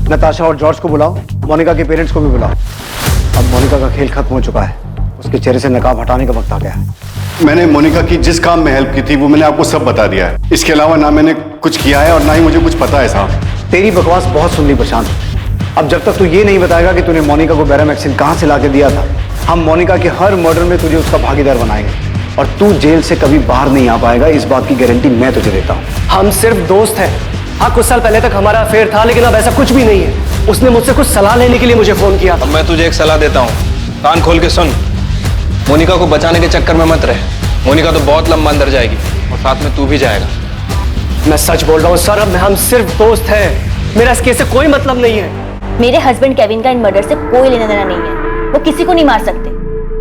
नताशा और जॉर्ज को बुलाओ, मोनिका के पेरेंट्स को भी बुलाओ। अब मोनिका का खेल खत्म हो चुका है, उसके चेहरे से नकाब हटाने का वक्त आ गया है। मैंने मोनिका की जिस काम में हेल्प की थी वो मैंने आपको सब बता दिया है। इसके अलावा ना मैंने कुछ किया है और ना ही मुझे कुछ पता है साहब। तेरी बकवास बहुत सुन ली प्रशांत। अब जब तक तू ये नहीं बताएगा कि तूने मोनिका को बैरामैक्सिन कहां से लाके दिया था, हम मोनिका के हर मर्डर में तुझे उसका भागीदार बनाएंगे और तू जेल से कभी बाहर नहीं आ पाएगा। इस बात की गारंटी मैं तुझे देता हूँ। हम सिर्फ दोस्त हैं। हाँ, कुछ साल पहले तक हमारा अफेयर था, लेकिन अब ऐसा कुछ भी नहीं है। उसने मुझसे कुछ सलाह लेने के लिए मुझे फोन किया था। अब मैं तुझे एक सलाह देता हूँ, कान खोल के सुन। मोनिका को बचाने के चक्कर में मत रहे। मोनिका तो बहुत लंबा अंदर जाएगी और साथ में तू भी जाएगा। मैं सच बोल रहा हूँ सर, अब हम सिर्फ दोस्त हैं। मेरा इस केस से कोई मतलब नहीं है। मेरे हस्बैंड केविन का इन मर्डर से कोई लेना देना नहीं है। वो किसी को नहीं मार सकते।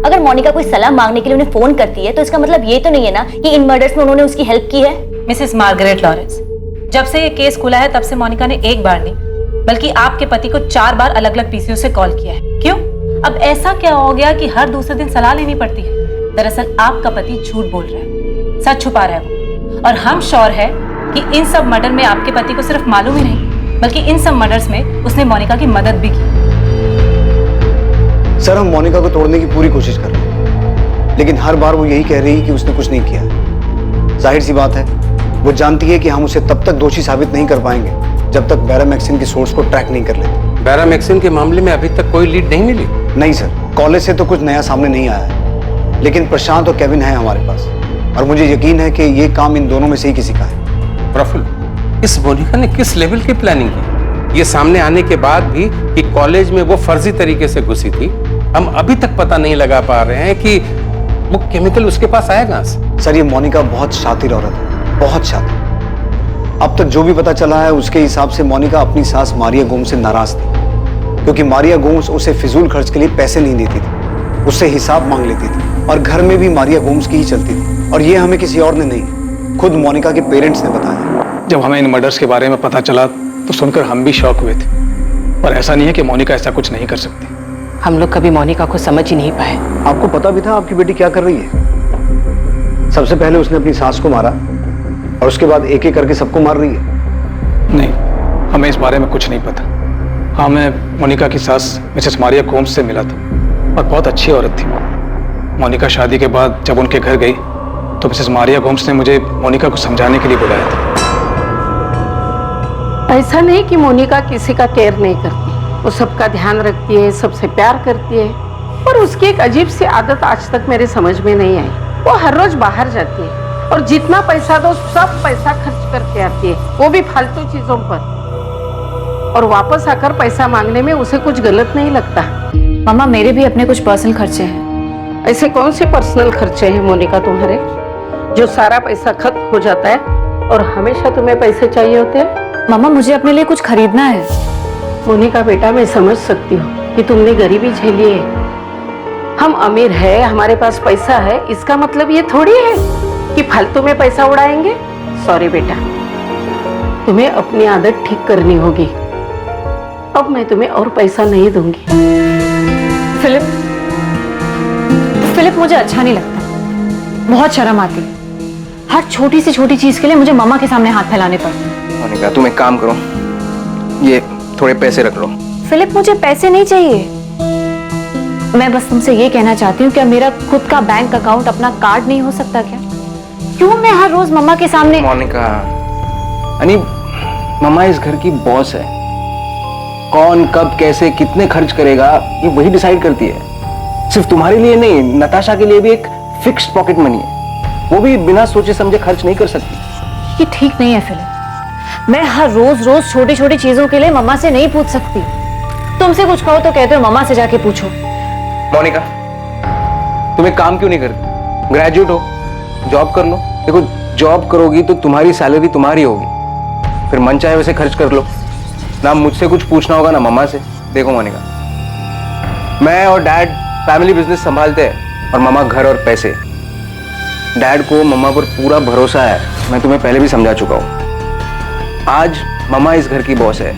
अगर मोनिका कोई सलाह मांगने के लिए उन्हें फोन करती है तो इसका मतलब ये तो नहीं है ना कि इन मर्डर्स में उन्होंने उसकी हेल्प की है। मिसेस मार्गरेट लॉरेंस, जब से ये केस खुला है तब से मोनिका ने एक बार नहीं बल्कि आपके पति को 4 बार अलग अलग पीसीओ से कॉल किया है। क्यों? अब ऐसा क्या हो गया कि हर दूसरे दिन सलाह लेनी पड़ती है? दरअसल आपका पति झूठ बोल रहा है, सच छुपा रहा है वो। और हम श्योर है कि इन सब मर्डर में आपके पति को सिर्फ मालूम ही नहीं बल्कि इन सब मर्डर्स में उसने मोनिका की मदद भी की। सर हम मोनिका को तोड़ने की पूरी कोशिश कर रहे हैं, लेकिन हर बार वो यही कह रही है कि उसने कुछ नहीं किया। जाहिर सी बात है, वो जानती है कि हम उसे तब तक दोषी साबित नहीं कर पाएंगे जब तक बैरामैक्सिन की सोर्स को ट्रैक नहीं कर लेते। बैरामैक्सिन के मामले में अभी तक कोई लीड नहीं मिली? नहीं सर, कॉलेज से तो कुछ नया सामने नहीं आया है, लेकिन प्रशांत और केविन है हमारे पास और मुझे यकीन है कि ये काम इन दोनों में से ही किसी का है। प्रफुल्ल, इस मोनिका ने किस लेवल की प्लानिंग की? ये सामने आने के बाद भी कि कॉलेज में वो फर्जी तरीके से घुसी थी, हम अभी तक पता नहीं लगा पा रहे हैं कि वो केमिकल उसके पास आया कहां से। सर ये मोनिका बहुत शातिर औरत है, बहुत शातिर। अब तक जो भी पता चला है उसके हिसाब से मोनिका अपनी सास मारिया गोम्स से नाराज थी, क्योंकि मारिया गोम्स उसे फिजूल खर्च के लिए पैसे नहीं देती थी, उससे हिसाब मांग लेती थी और घर में भी मारिया गोम्स की ही चलती थी। और ये हमें किसी और ने नहीं, खुद मोनिका के पेरेंट्स ने बताया। जब हमें इन मर्डर्स के बारे में पता चला तो सुनकर हम भी शॉक हुए थे, पर ऐसा नहीं है कि मोनिका ऐसा कुछ नहीं कर सकती। हम लोग कभी मोनिका को समझ ही नहीं पाए। आपको पता भी था आपकी बेटी क्या कर रही है? सबसे पहले उसने अपनी सास को मारा और उसके बाद एक एक करके सबको मार रही है। नहीं, हमें इस बारे में कुछ नहीं पता। हाँ, मैं मोनिका की सास मिसेस मारिया गोम्स से मिला था और बहुत अच्छी औरत थी। मोनिका शादी के बाद जब उनके घर गई तो मिसेस मारिया गोम्स ने मुझे मोनिका को समझाने के लिए बुलाया था। ऐसा नहीं कि मोनिका किसी का केयर नहीं करती, वो सबका ध्यान रखती है, सबसे प्यार करती है, पर उसकी एक अजीब सी आदत आज तक मेरे समझ में नहीं आई। वो हर रोज बाहर जाती है और जितना पैसा दो सब पैसा खर्च करके आती है, वो भी फालतू चीजों पर, और वापस आकर पैसा मांगने में उसे कुछ गलत नहीं लगता। मामा मेरे भी अपने कुछ पर्सनल खर्चे हैं। ऐसे कौन से पर्सनल खर्चे हैं मोनिका तुम्हारे, जो सारा पैसा खत्म हो जाता है और हमेशा तुम्हें पैसे चाहिए होते हैं? मामा मुझे अपने लिए कुछ खरीदना है। मोनिका बेटा, मैं समझ सकती हूँ, कि तुमने गरीबी झेली है। हम अमीर है, हमारे पास पैसा है, इसका मतलब ये थोड़ी है कि फालतू में पैसा उड़ाएंगे। सॉरी बेटा, तुम्हें अपनी आदत ठीक करनी होगी। अब मैं तुम्हें और पैसा नहीं दूंगी। फिलिप मुझे अच्छा नहीं लगता, बहुत शर्म आती है। हर छोटी से छोटी चीज के लिए मुझे मम्मा के सामने हाथ फैलाने पड़ते हैं। मोनिका तुम एक काम करो, ये थोड़े पैसे रख लो। फिलिप मुझे पैसे नहीं चाहिए, मैं बस तुमसे ये कहना चाहती हूँ, क्या मेरा खुद का बैंक अकाउंट अपना कार्ड नहीं हो सकता क्या? क्यों मैं हर रोज मम्मा के सामने? मोनिका, यानी मम्मा इस घर की बॉस है, कौन कब कैसे कितने खर्च करेगा ये वही डिसाइड करती है। सिर्फ तुम्हारे लिए नहीं, नताशा के लिए भी एक फिक्स्ड पॉकेट मनी है, वो भी बिना सोचे समझे खर्च नहीं कर सकती। ये ठीक नहीं है फिलिप, मैं हर रोज रोज छोटी छोटी चीजों के लिए मम्मा से नहीं पूछ सकती। तुमसे कुछ कहो तो कहते हो मम्मा से जाके पूछो। मोनिका तुम एक काम क्यों नहीं करती? ग्रेजुएट हो, जॉब कर लो। देखो जॉब करोगी तो तुम्हारी सैलरी तुम्हारी होगी, फिर मन चाहे वैसे खर्च कर लो, ना मुझसे कुछ पूछना होगा ना मम्मा से। देखो मोनिका, मैं और डैड फैमिली बिजनेस संभालते हैं और मम्मा घर और पैसे। डैड को मम्मा पर पूरा भरोसा है, मैं तुम्हें पहले भी समझा चुका हूं। आज मम्मा इस घर की बॉस है,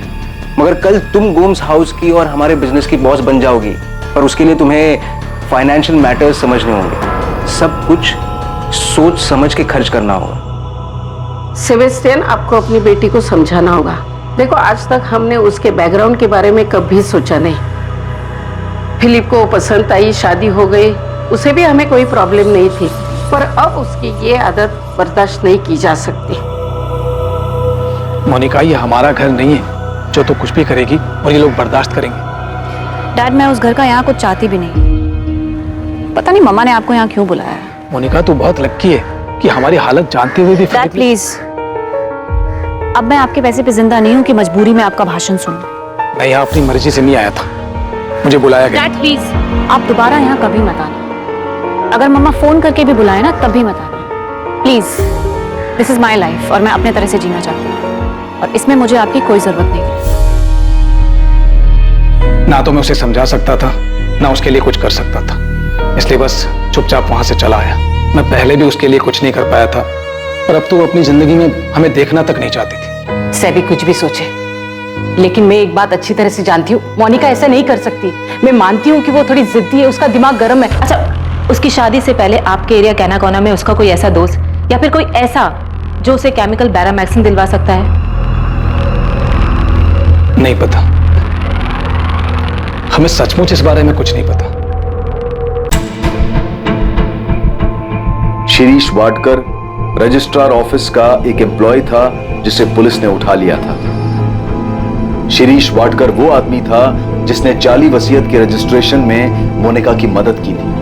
मगर कल तुम गोम्स हाउस की और हमारे बिजनेस की बॉस बन जाओगी, पर उसके लिए तुम्हें फाइनेंशियल मैटर्स समझने होंगे। सब कुछ सोच समझ के खर्च करना होगा। सेबेस्टियन, आपको अपनी बेटी को समझाना होगा। देखो आज तक हमने उसके बैकग्राउंड के बारे में कभी सोचा नहीं। फिलिप को पसंद आई, शादी हो गई, उसे भी हमें कोई प्रॉब्लम नहीं थी, पर अब उसकी ये आदत बर्दाश्त नहीं की जा सकती। मोनिका ये हमारा घर नहीं है जो तो कुछ भी करेगी और ये लोग बर्दाश्त करेंगे। डैड मैं उस घर का यहाँ कुछ चाहती भी नहीं, पता नहीं मम्मा ने आपको यहाँ क्यों बुलाया है। मोनिका तू बहुत लक्की है कि हमारी हालत जानते हुए भी डैड प्लीज, अब मैं आपके पैसे पे जिंदा नहीं हूँ कि मजबूरी में आपका भाषण सुनूं। मैं यहाँ अपनी मर्जी से नहीं आया था, मुझे बुलाया गया। डैड प्लीज, आप दोबारा यहाँ कभी मत आना। अगर मम्मा फोन करके भी बुलाए ना तब भी मत आना please. This is my life और मैं अपने तरह से जीना चाहती हूँ और इसमें मुझे आपकी कोई जरूरत नहीं है। ना तो मैं उसे समझा सकता था ना उसके लिए कुछ कर सकता था, इसलिए बस चुपचाप वहां से चला आया। मैं पहले भी उसके लिए कुछ नहीं कर पाया था, पर अब तो अपनी जिंदगी में हमें देखना तक नहीं चाहती थी। सेबी कुछ भी सोचे, लेकिन मैं एक बात अच्छी तरह से जानती हूँ, मोनिका ऐसा नहीं कर सकती। मैं मानती हूँ कि वो थोड़ी जिद्दी है, उसका दिमाग गर्म है। अच्छा, उसकी शादी से पहले आपके एरिया कैना कोना में उसका कोई ऐसा दोस्त या फिर कोई ऐसा जो उसे केमिकल बैरामैक्सिन दिलवा सकता है? नहीं पता, हमें सचमुच इस बारे में कुछ नहीं पता। शिरीष वाडकर रजिस्ट्रार ऑफिस का एक एम्प्लॉय था जिसे पुलिस ने उठा लिया था। शिरीष वाडकर वो आदमी था जिसने जाली वसीयत के रजिस्ट्रेशन में मोनिका की मदद की थी।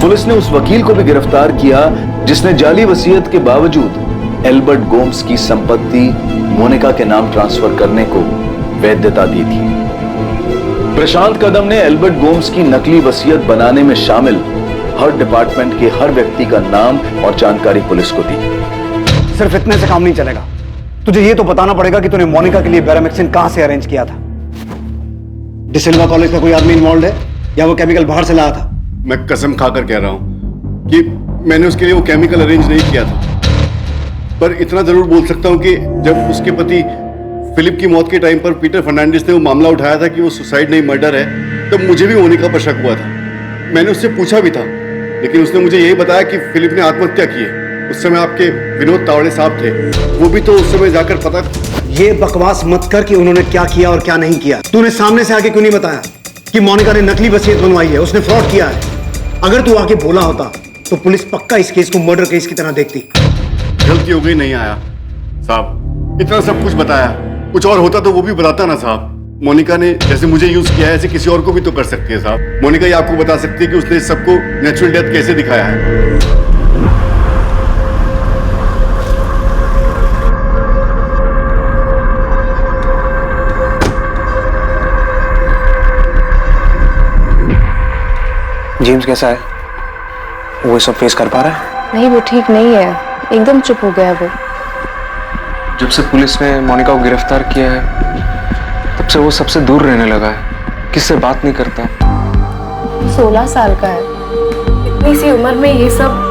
पुलिस ने उस वकील को भी गिरफ्तार किया जिसने जाली वसीयत के बावजूद एल्बर्ट गोम्स की संपत्ति मोनिका के नाम ट्रांसफर करने को वैधता दी थी। प्रशांत कदम ने एल्बर्ट गोम्स की नकली वसीयत बनाने में शामिल हर डिपार्टमेंट के हर व्यक्ति का नाम और जानकारी पुलिस को दी। सिर्फ इतने से काम नहीं चलेगा, तुझे ये तो बताना पड़ेगा कि तूने मोनिका के लिए बैरामैक्सिन कहां से अरेंज किया था। डिसिल्वा कॉलेज का कोई आदमी इन्वॉल्व है या वो केमिकल बाहर से लाया था? मैं कसम खाकर कह रहा हूं कि मैंने उसके लिए वो केमिकल अरेंज नहीं किया था, पर इतना जरूर बोल सकता हूं कि जब उसके पति फिलिप की मौत के टाइम पर पीटर फर्नांडिस ने वो मामला उठाया था कि वो सुसाइड नहीं मर्डर है, तब मुझे भी मोनिका पर शक हुआ था। मैंने उससे पूछा भी था, लेकिन उसने मुझे यही बताया कि फिलिप ने आत्महत्या की है। उस समय आपके विनोद तावड़े साहब थे, वो भी तो उस समय जाकर पता। ये बकवास मत कर कि उन्होंने क्या किया और क्या नहीं किया। तूने सामने से आके क्यों नहीं बताया कि मोनिका ने नकली वसीयत बनवाई है, उसने फ्रॉड किया है? अगर तू आके बोला होता तो पुलिस पक्का इस केस को मर्डर केस की तरह देखती। गलती हो गई, नहीं आया साहब, इतना सब कुछ बताया, कुछ और होता तो वो भी बताता ना साहब। मोनिका ने जैसे मुझे यूज किया है ऐसे किसी और को भी तो कर सकती है साहब। मोनिका ये आपको बता सकती है कि उसने सबको नेचुरल डेथ कैसे दिखाया है। जेम्स कैसा है? वो सब फेस कर पा रहा है? नहीं, वो ठीक नहीं है, एकदम चुप हो गया वो। जब से पुलिस ने मोनिका को गिरफ्तार किया है तब से वो सबसे दूर रहने लगा है। किससे बात नहीं करता? 16 साल का है, इतनी सी उम्र में ये सब।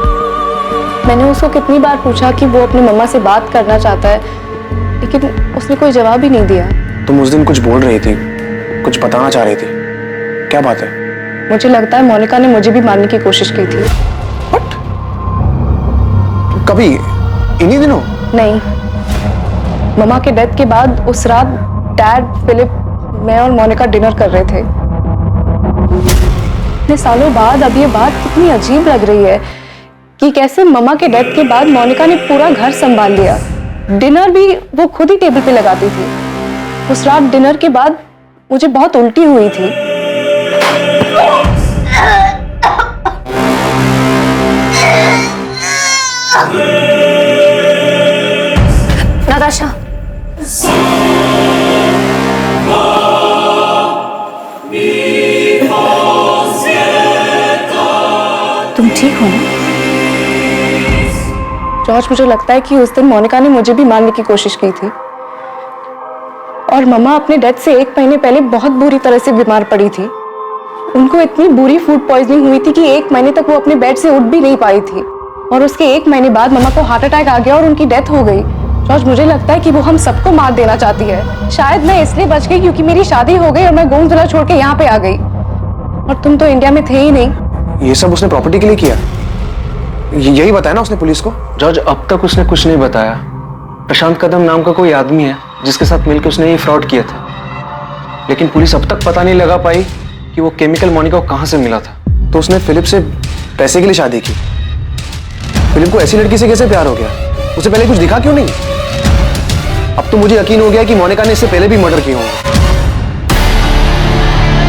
मैंने उसको कितनी बार पूछा कि वो अपनी मम्मा से बात करना चाहता है, लेकिन उसने कोई जवाब ही नहीं दिया। तुम उस दिन कुछ बोल रही थी, कुछ बताना चाह रही थी, क्या बात है? मुझे लगता है मोनिका ने मुझे भी मारने की कोशिश की थी। कभी? इन्हीं दिनों? नहीं, मम्मा के डेथ के बाद उस रात डैड, फिलिप, मैं और मोनिका डिनर कर रहे थे। इतने सालों बाद अब ये बात कितनी अजीब लग रही है कि कैसे मम्मा के डेथ के बाद मोनिका ने पूरा घर संभाल लिया। डिनर भी वो खुद ही टेबल पे लगाती थी। उस रात डिनर के बाद मुझे बहुत उल्टी हुई थी। नाताशा, तुम ठीक हो ना? जॉर्ज, मुझे लगता है कि उस दिन मोनिका ने मुझे भी मारने की कोशिश की थी। और मम्मा अपने डेथ से 1 महीने पहले बहुत बुरी तरह से बीमार पड़ी थी। उनको इतनी बुरी फूड पॉइजनिंग हुई थी कि 1 महीने तक वो अपने बेड से उठ भी नहीं पाई थी। और उसके 1 महीने बाद मम्मा को हार्ट अटैक आ गया और उनकी डेथ हो गई। जॉर्ज, मुझे लगता है कि वो हम सबको मार देना चाहती है। शायद मैं इसलिए बच गई क्योंकि मेरी शादी हो गई और मैं गोंदवाला छोड़ के यहाँ पे आ गई। और तुम तो इंडिया में थे ही नहीं। ये सब उसने प्रॉपर्टी के लिए किया? यही बताया ना उसने पुलिस को? जॉर्ज, अब तक उसने कुछ नहीं बताया। प्रशांत कदम नाम का कोई आदमी है जिसके साथ मिलकर उसने ये फ्रॉड किया था, लेकिन पुलिस अब तक पता नहीं लगा पाई कि वो केमिकल मोनिका को कहां से मिला था। तो उसने फिलिप से पैसे के लिए शादी की। फिलिप को ऐसी लड़की से कैसे प्यार हो गया? उसे पहले कुछ दिखा क्यों नहीं? अब तो मुझे यकीन हो गया कि मोनिका ने इससे पहले भी मर्डर किया होगा।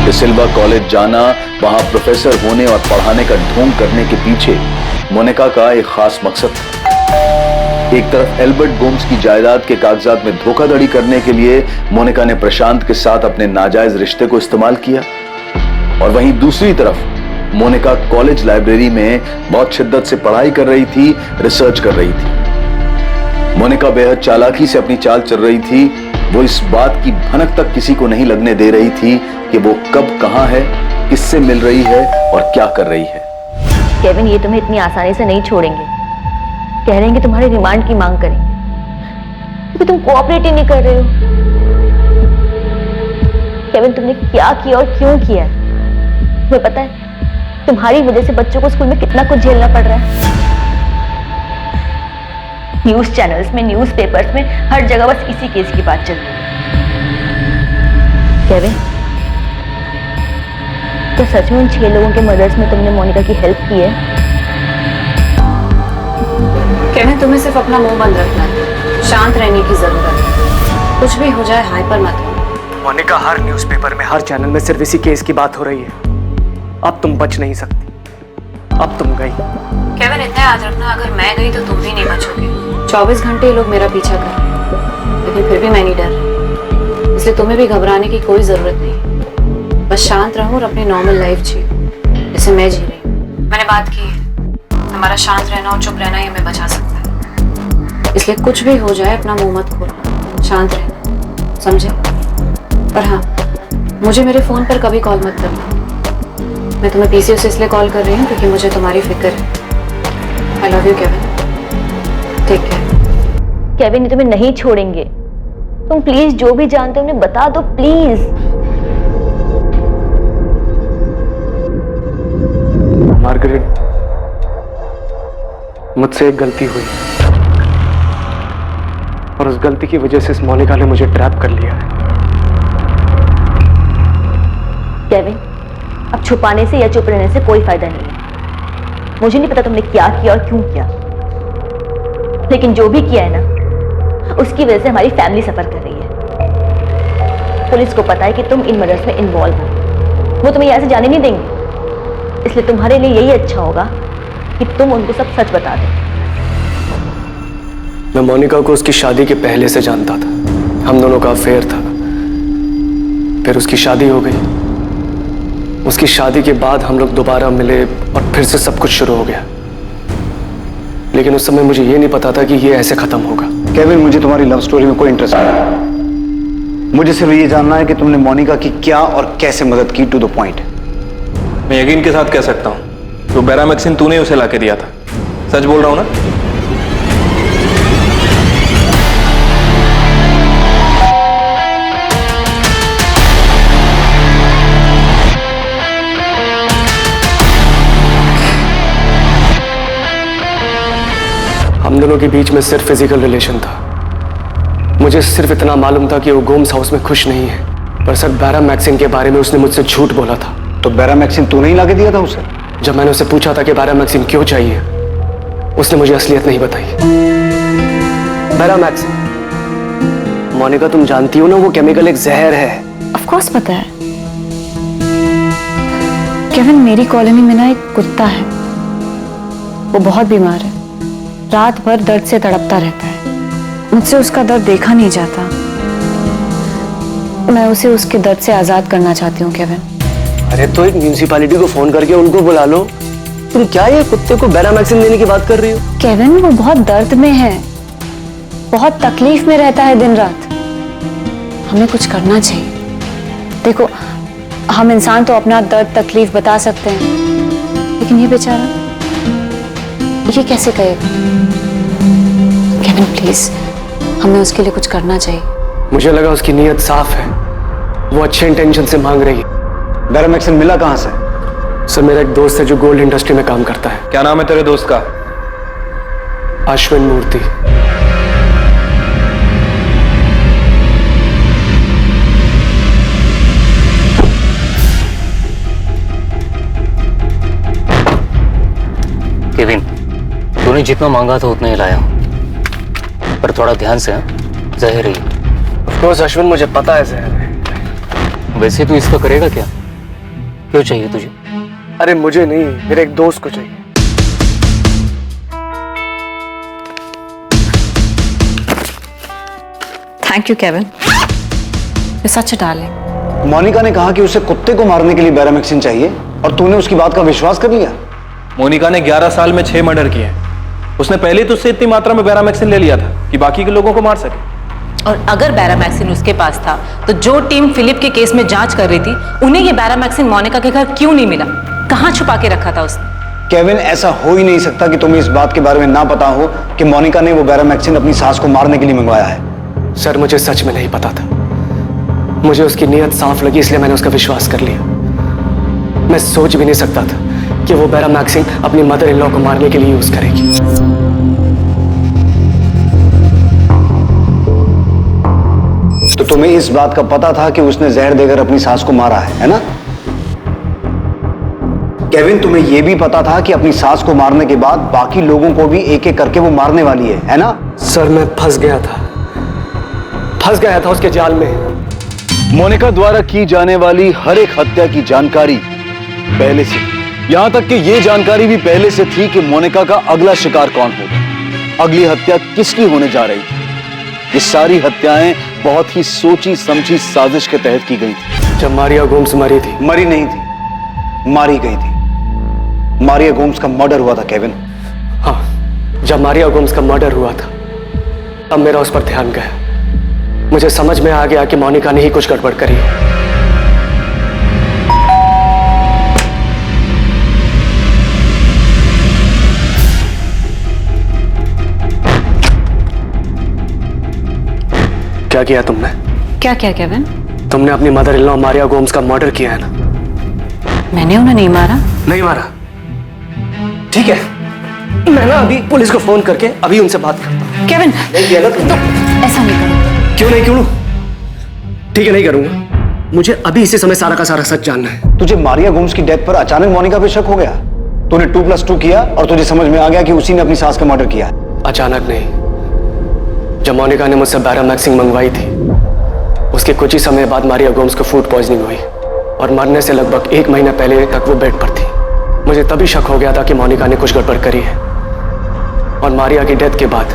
डिसिल्वा कॉलेज जाना, वहां प्रोफेसर होने और पढ़ाने का ढोंग करने के पीछे मोनिका का एक खास मकसद था। एक तरफ एल्बर्ट गोम्स की जायदाद के कागजात में धोखाधड़ी करने के लिए मोनिका ने प्रशांत के साथ अपने नाजायज रिश्ते को इस्तेमाल किया, और वहीं दूसरी तरफ मोनिका कॉलेज लाइब्रेरी में बहुत शिद्दत से पढ़ाई कर रही थी, रिसर्च कर रही थी। मोनिका बेहद चालाकी से अपनी चाल चल रही थी। वो इस बात की भनक तक किसी को नहीं लगने दे रही थी कि वो कब, कहां है, किससे मिल रही है और क्या कर रही है। केविन, ये तुम्हें इतनी आसानी से नहीं छोड़ेंगे। कह रहे हैं कि तुम्हारे रिमांड की मांग करेंगे क्योंकि तुम कोऑपरेट ही नहीं कर रहे हो। केविन, तुमने क्या किया और क्यों किया? तुम्हें पता है तुम्हारी वजह से बच्चों को स्कूल में कितना कुछ झेलना पड़ रहा है। न्यूज चैनल्स में, न्यूज पेपर्स में, हर जगह बस इसी केस की बात चल रही है। केविन, तो सच में उन 6 लोगों के मर्डर्स में तुमने मोनिका की हेल्प की है? केविन, तुम्हें सिर्फ अपना मुंह बंद रखना है, शांत रहने की जरूरत है। कुछ भी हो जाए हाइपर मत हो। मोनिका, हर न्यूज़पेपर में, हर चैनल में सिर्फ इसी केस की बात हो रही है। अब तुम बच नहीं सकती, अब तुम गई। केविन, इतना याद रखना, अगर मैं गई तो तुम भी नहीं बचोगे। 24 घंटे ये लोग मेरा पीछा कर रहे हैं, लेकिन फिर भी मैं नहीं डर रही। इसलिए तुम्हें भी घबराने की कोई जरूरत नहीं। बस शांत रहो और अपनी नॉर्मल लाइफ जियो जैसे मैं जी रही हूँ। मैंने बात की है, हमारा शांत रहना और चुप रहना ही हमें बचा सकता है। इसलिए कुछ भी हो जाए अपना मुंह मत खोलना, शांत रहना, समझे? पर हाँ, मुझे मेरे फोन पर कभी कॉल मत करना। मैं तुम्हें पीसीओ से इसलिए कॉल कर रही हूँ क्योंकि मुझे तुम्हारी फिक्र है। I love you Kevin, take care. Kevin, तुम्हें नहीं छोड़ेंगे। तुम प्लीज जो भी जानते हो उन्हें बता दो, प्लीज। मार्गरेट, मुझसे एक गलती हुई और उस गलती की वजह से इस मोनिका ने मुझे ट्रैप कर लिया है। केविन, अब छुपाने से या चुप रहने से कोई फायदा नहीं है। मुझे नहीं पता तुमने क्या किया और क्यों किया, लेकिन जो भी किया है ना, उसकी वजह से हमारी फैमिली सफर कर रही है। पुलिस को पता है कि तुम इन मर्डर्स में इन्वॉल्व हो। वो तुम्हें यहाँ से जाने नहीं देंगे, इसलिए तुम्हारे लिए यही अच्छा होगा कि तुम उनको सब सच बता दो। मैं मोनिका को उसकी शादी के पहले से जानता था। हम दोनों का अफेयर था। फिर उसकी शादी हो गई। उसकी शादी के बाद हम लोग दोबारा मिले और फिर से सब कुछ शुरू हो गया। लेकिन उस समय मुझे ये नहीं पता था कि ये ऐसे खत्म होगा। केविन, मुझे तुम्हारी लव स्टोरी में कोई इंटरेस्ट नहीं। मुझे सिर्फ ये जानना है कि तुमने मोनिका की क्या और कैसे मदद की, टू द पॉइंट। मैं यकीन के साथ कह सकता हूं, जो बेरामैक्सिन तूने उसे लाके दिया था, सच बोल रहा हूं ना? हम दोनों के बीच में सिर्फ फिजिकल रिलेशन था। मुझे सिर्फ इतना मालूम था कि वो गोम्स हाउस में खुश नहीं है, पर सर बैरामैक्सिन के बारे में उसने मुझसे झूठ बोला था। तो बैरामैक्सिन तूने ही लाके दिया था उसे? जब मैंने उसे पूछा था कि बैरामैक्सिन क्यों चाहिए, उसने मुझे असलियत नहीं बताई। बैरामैक्सिन, मोनिका तुम जानती हो ना, वो केमिकल एक जहर है। ऑफ कोर्स पता है केविन, मेरी कॉलोनी में ना एक कुत्ता है, वो बहुत बीमार है, रात भर दर्द से तड़पता रहता है। मुझसे उसका दर्द देखा नहीं जाता। मैं उसे उसके दर्द से आजाद करना चाहती हूँ केविन। अरे तो एक म्यूनिसिपैलिटी को फोन करके उनको बुला लो। तुम क्या ये कुत्ते को बैरामैक्सिन देने की बात कर रही हो? केविन, वो बहुत दर्द में है, बहुत तकलीफ में रहता है दिन रात। हमें कुछ करना चाहिए। देखो, हम इंसान तो अपना दर्द तकलीफ बता सकते हैं, लेकिन ये बेचारा, ये कैसे कहेगा? केविन प्लीज, हमें उसके लिए कुछ करना चाहिए। मुझे लगा उसकी नीयत साफ है, वो अच्छे इंटेंशन से मांग रही है। बैरामैक्सिन मिला कहां से? सर, मेरा एक दोस्त है जो गोल्ड इंडस्ट्री में काम करता है। क्या नाम है तेरे दोस्त का? अश्विन मूर्ति। केविन, तूने जितना मांगा था उतना ही लाया हूं, पर थोड़ा ध्यान से, जहर ही। ऑफ कोर्स अश्विन, मुझे पता है जहर है। वैसे तू इसका करेगा क्या? क्यों चाहिए तुझे? अरे मुझे नहीं, मेरे एक दोस्त को चाहिए। Thank you Kevin, you such a darling. Monica ने कहा कि उसे कुत्ते को मारने के लिए बैरामैक्सिन चाहिए, और तूने उसकी बात का विश्वास कर लिया। मोनिका ने 11 साल में 6 मर्डर किए हैं। उसने पहले तो उससे इतनी मात्रा में बैरामैक्सिन ले लिया था कि बाकी के लोगों को मार सके। और अगर बैरामैक्सिन उसके पास था, तो जो टीम फिलिप के केस में जांच कर रही थी, उन्हें ये बैरामैक्सिन मोनिका के घर क्यों नहीं मिला? कहां छुपा के रखा था उसने? केविन, ऐसा हो ही नहीं सकता कि तुम्हें इस बात के बारे में ना पता हो कि मोनिका ने वो बैरामैक्सिन अपनी सास को मारने के लिए मंगवाया है। सर, मुझे सच में नहीं पता था। मुझे उसकी नीयत साफ लगी, इसलिए मैंने उसका विश्वास कर लिया। मैं सोच भी नहीं सकता था कि वो बैरामैक्सिन अपनी मदर इन लॉ को मारने के लिए यूज करेगी। तो तुम्हें इस बात का पता था कि उसने जहर देकर अपनी सास को मारा है ना? केविन, तुम्हें यह भी पता था कि अपनी सास को मारने के बाद बाकी लोगों को भी एक एक करके वो मारने वाली है ना? सर, मैं फंस गया था उसके जाल में। मोनिका द्वारा की जाने वाली हर एक हत्या की जानकारी पहले से, यहां तक कि यह जानकारी भी पहले से थी कि मोनिका का अगला शिकार कौन होगा, अगली हत्या किसकी होने जा रही थी। ये सारी हत्याएं बहुत ही सोची समझी साजिश के तहत की गई थी। जब मारिया गोम्स मरी थी, मरी नहीं थी, मारी गई थी। मारिया गोम्स का मर्डर हुआ था केविन। हाँ, जब मारिया गोम्स का मर्डर हुआ था, तब मेरा उस पर ध्यान गया। मुझे समझ में आ गया कि मोनिका ने ही कुछ गड़बड़ करी है। क्या किया तुमने? क्या किया केविन? तुमने अपनी mother in law Maria Gomes का मर्डर किया है ना? मैंने उन्हें नहीं मारा। नहीं मारा? ठीक है, मैं ना अभी पुलिस को फोन करके अभी उनसे बात करता हूँ। केविन, नहीं किया ना तुमने? ऐसा नहीं करो। क्यों नहीं? ठीक है, नहीं करूंगा। मुझे अभी इसी समय सारा का सारा सच जानना है। तुझे मारिया गोम्स की डेथ पर अचानक मोनिका पे शक हो गया? तूने 2+2 किया और तुझे समझ में आ गया कि उसी ने अपनी सास का मर्डर किया। अचानक नहीं, जब मोनिका ने मुझसे बैरामैक्सिन मंगवाई थी, उसके कुछ ही समय बाद मारिया गोम्स को फूड पॉइजनिंग हुई और मरने से लगभग 1 महीना पहले तक वो बेड पर थी। मुझे तभी शक हो गया था कि मोनिका ने कुछ गड़बड़ करी है, और मारिया की डेथ के बाद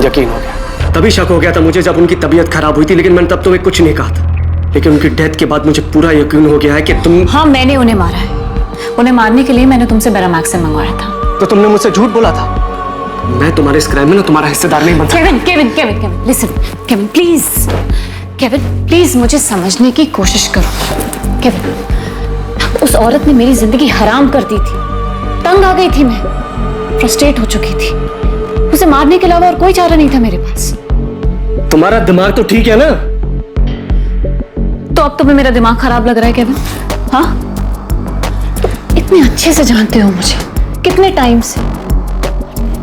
यकीन हो गया। तभी शक हो गया था मुझे जब उनकी तबीयत खराब हुई थी, लेकिन मैंने तब तुम्हें कुछ नहीं कहा था। लेकिन उनकी डेथ के बाद मुझे पूरा यकीन हो गया है कि तुम... हाँ, मैंने उन्हें मारा है। उन्हें मारने के लिए मैंने तुमसे बैरामैक्सिन मंगवाया था। तो तुमने मुझसे झूठ बोला था? मैं तुम्हारे इस क्राइम में ना तुम्हारा हिस्सेदार नहीं बनता। Kevin Kevin Kevin Kevin listen, Kevin please, Kevin please मुझे समझने की कोशिश करो। केविन, उस औरत ने मेरी जिंदगी हराम कर दी थी, तंग आ गई थी, मैं फ्रस्ट्रेट हो चुकी थी। उसे मारने के अलावा और कोई चारा नहीं था मेरे पास। तुम्हारा दिमाग तो ठीक है ना? तो अब तुम्हें मेरा दिमाग खराब लग रहा है केविन? हाँ, इतने अच्छे से जानते हो मुझे, कितने टाइम से,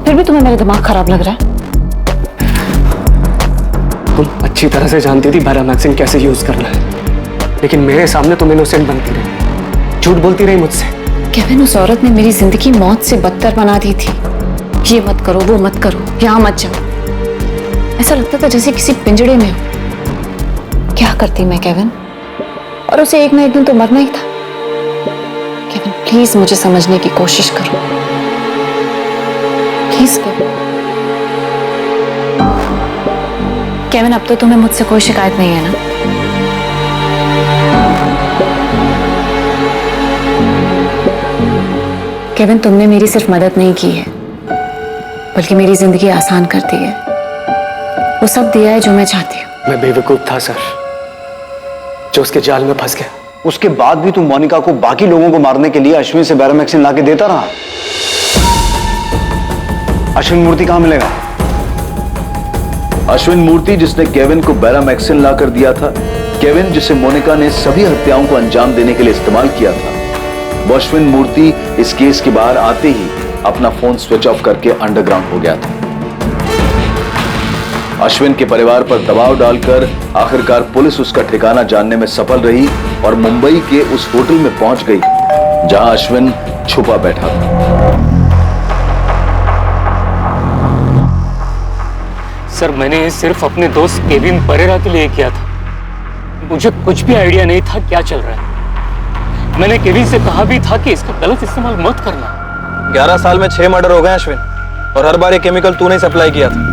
फिर भी तुम्हें मेरा दिमाग खराब लग रहा है? तुम अच्छी तरह से जानती थी बैरामैक्सिन कैसे यूज करना है, लेकिन मेरे सामने तुम इनोसेंट बनती रही, झूठ बोलती रही मुझसे। केविन, उस औरत ने मेरी जिंदगी मौत से बदतर बना दी थी। ये मत करो, वो मत करो, यहाँ मत जाओ। ऐसा लगता था जैसे किसी पिंजड़े में हो। क्या करती मैं केविन? और उसे एक ना एक दिन तो मरना ही था। केविन प्लीज मुझे समझने की कोशिश करो, प्लीज केविन। केविन, अब तो तुम्हें मुझसे कोई शिकायत नहीं है ना? केविन, तुमने मेरी सिर्फ मदद नहीं की है, बल्कि मेरी जिंदगी आसान कर दी है। वो सब दिया है जो मैं चाहती हूँ। मैं बेवकूफ था सर, जो उसके जाल में फंस गया। उसके बाद भी तुम मोनिका को बाकी लोगों को मारने के लिए अश्विन से बैरामैक्सिन लाके देता रहा। अश्विन मूर्ति कहां मिलेगा? अश्विन मूर्ति जिसने केविन को बैरामैक्सिन लाकर दिया था, केविन जिसे मोनिका ने सभी हत्याओं को अंजाम देने के लिए इस्तेमाल किया था, वो अश्विन मूर्ति इस केस के बाहर आते ही अपना फोन स्विच ऑफ करके अंडरग्राउंड हो गया था। अश्विन के परिवार पर दबाव डालकर आखिरकार पुलिस उसका ठिकाना जानने में सफल रही और मुंबई के उस होटल में पहुंच गई जहां अश्विन छुपा बैठा था। सर, मैंने सिर्फ अपने दोस्त केविन परेरा के लिए किया था। मुझे कुछ भी आइडिया नहीं था क्या चल रहा है। मैंने केविन से कहा भी था कि इसका गलत इस्तेमाल मत करना। 11 साल में 6 मर्डर हो गए अश्विन, और हर बार ये केमिकल तूने ही सप्लाई किया था।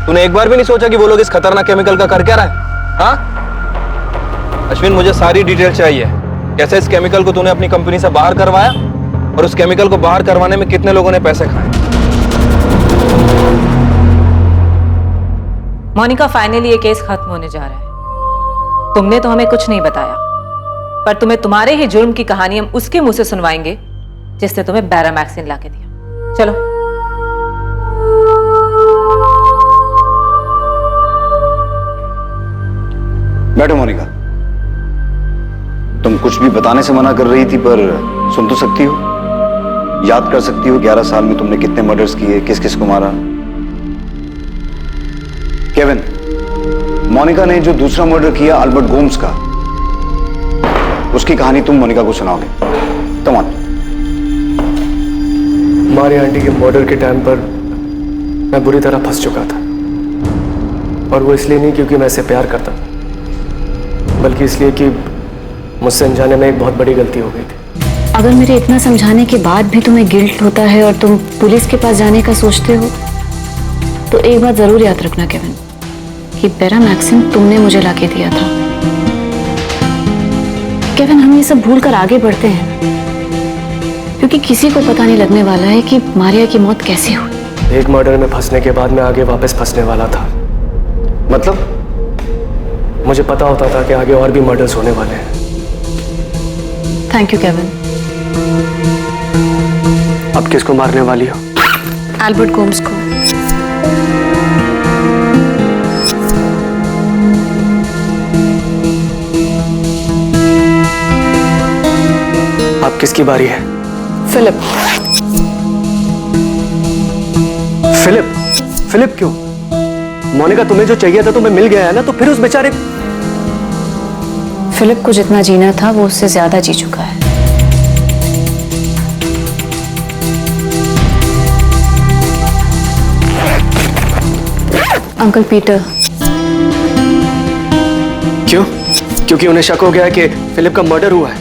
तूने एक बार भी नहीं सोचा कि वो लोग इस खतरनाक केमिकल का कर क्या रहा है? हाँ अश्विन, मुझे सारी डिटेल चाहिए। कैसे इस केमिकल को तूने अपनी कंपनी से बाहर करवाया, और उस केमिकल को बाहर करवाने में कितने लोगों ने पैसे खाए? मोनिका, फाइनली ये केस खत्म होने जा रहा है। तुमने तो हमें कुछ नहीं बताया, पर तुम्हें तुम्हारे ही जुर्म की कहानी हम उसके मुंह से सुनवाएंगे जिसने तुम्हें बैरामैक्सिन लाके दिया। चलो। बैठो मोनिका। तुम कुछ भी बताने से मना कर रही थी, पर सुन तो सकती हो, याद कर सकती हो 11 साल में तुमने कितने मर्डर्स किए, किस किस को मारा। केविन, मोनिका ने जो दूसरा मर्डर किया अल्बर्ट गोम्स का, उसकी कहानी तुम मोनिका को सुनाओगे। Come on. हमारी आंटी के मर्डर के टाइम पर मैं बुरी तरह फंस चुका था, और वो इसलिए नहीं क्योंकि मैं इसे प्यार करता, बल्कि इसलिए कि मुझसे अनजाने में एक बहुत बड़ी गलती हो गई थी। अगर मेरे इतना समझाने के बाद भी तुम्हें गिल्ट होता है और तुम पुलिस के पास जाने का सोचते हो, तो एक बात जरूर याद रखना केविन, कि बैरामैक्सिन तुमने मुझे लाके दिया था। केविन, हम ये सब भूल कर आगे बढ़ते हैं, क्योंकि किसी को पता नहीं लगने वाला है कि मारिया की मौत कैसे हुई। एक मर्डर में फंसने के बाद मैं आगे वापस फंसने वाला था। मतलब? मुझे पता होता था कि आगे और भी मर्डर्स होने वाले हैं। Thank you Kevin. अब किसको मारने वाली हो? एल्बर्ट गोम्स को। अब किसकी बारी है? फिलिप। फिलिप? फिलिप क्यों? मोनिका, तुम्हें जो चाहिए था तुम्हें मिल गया है ना, तो फिर उस बेचारे। फिलिप को जितना जीना था वो उससे ज्यादा जी चुका है। Uncle Peter. क्यों? क्योंकि उन्हें शक हो गया है कि फिलिप का मर्डर हुआ है।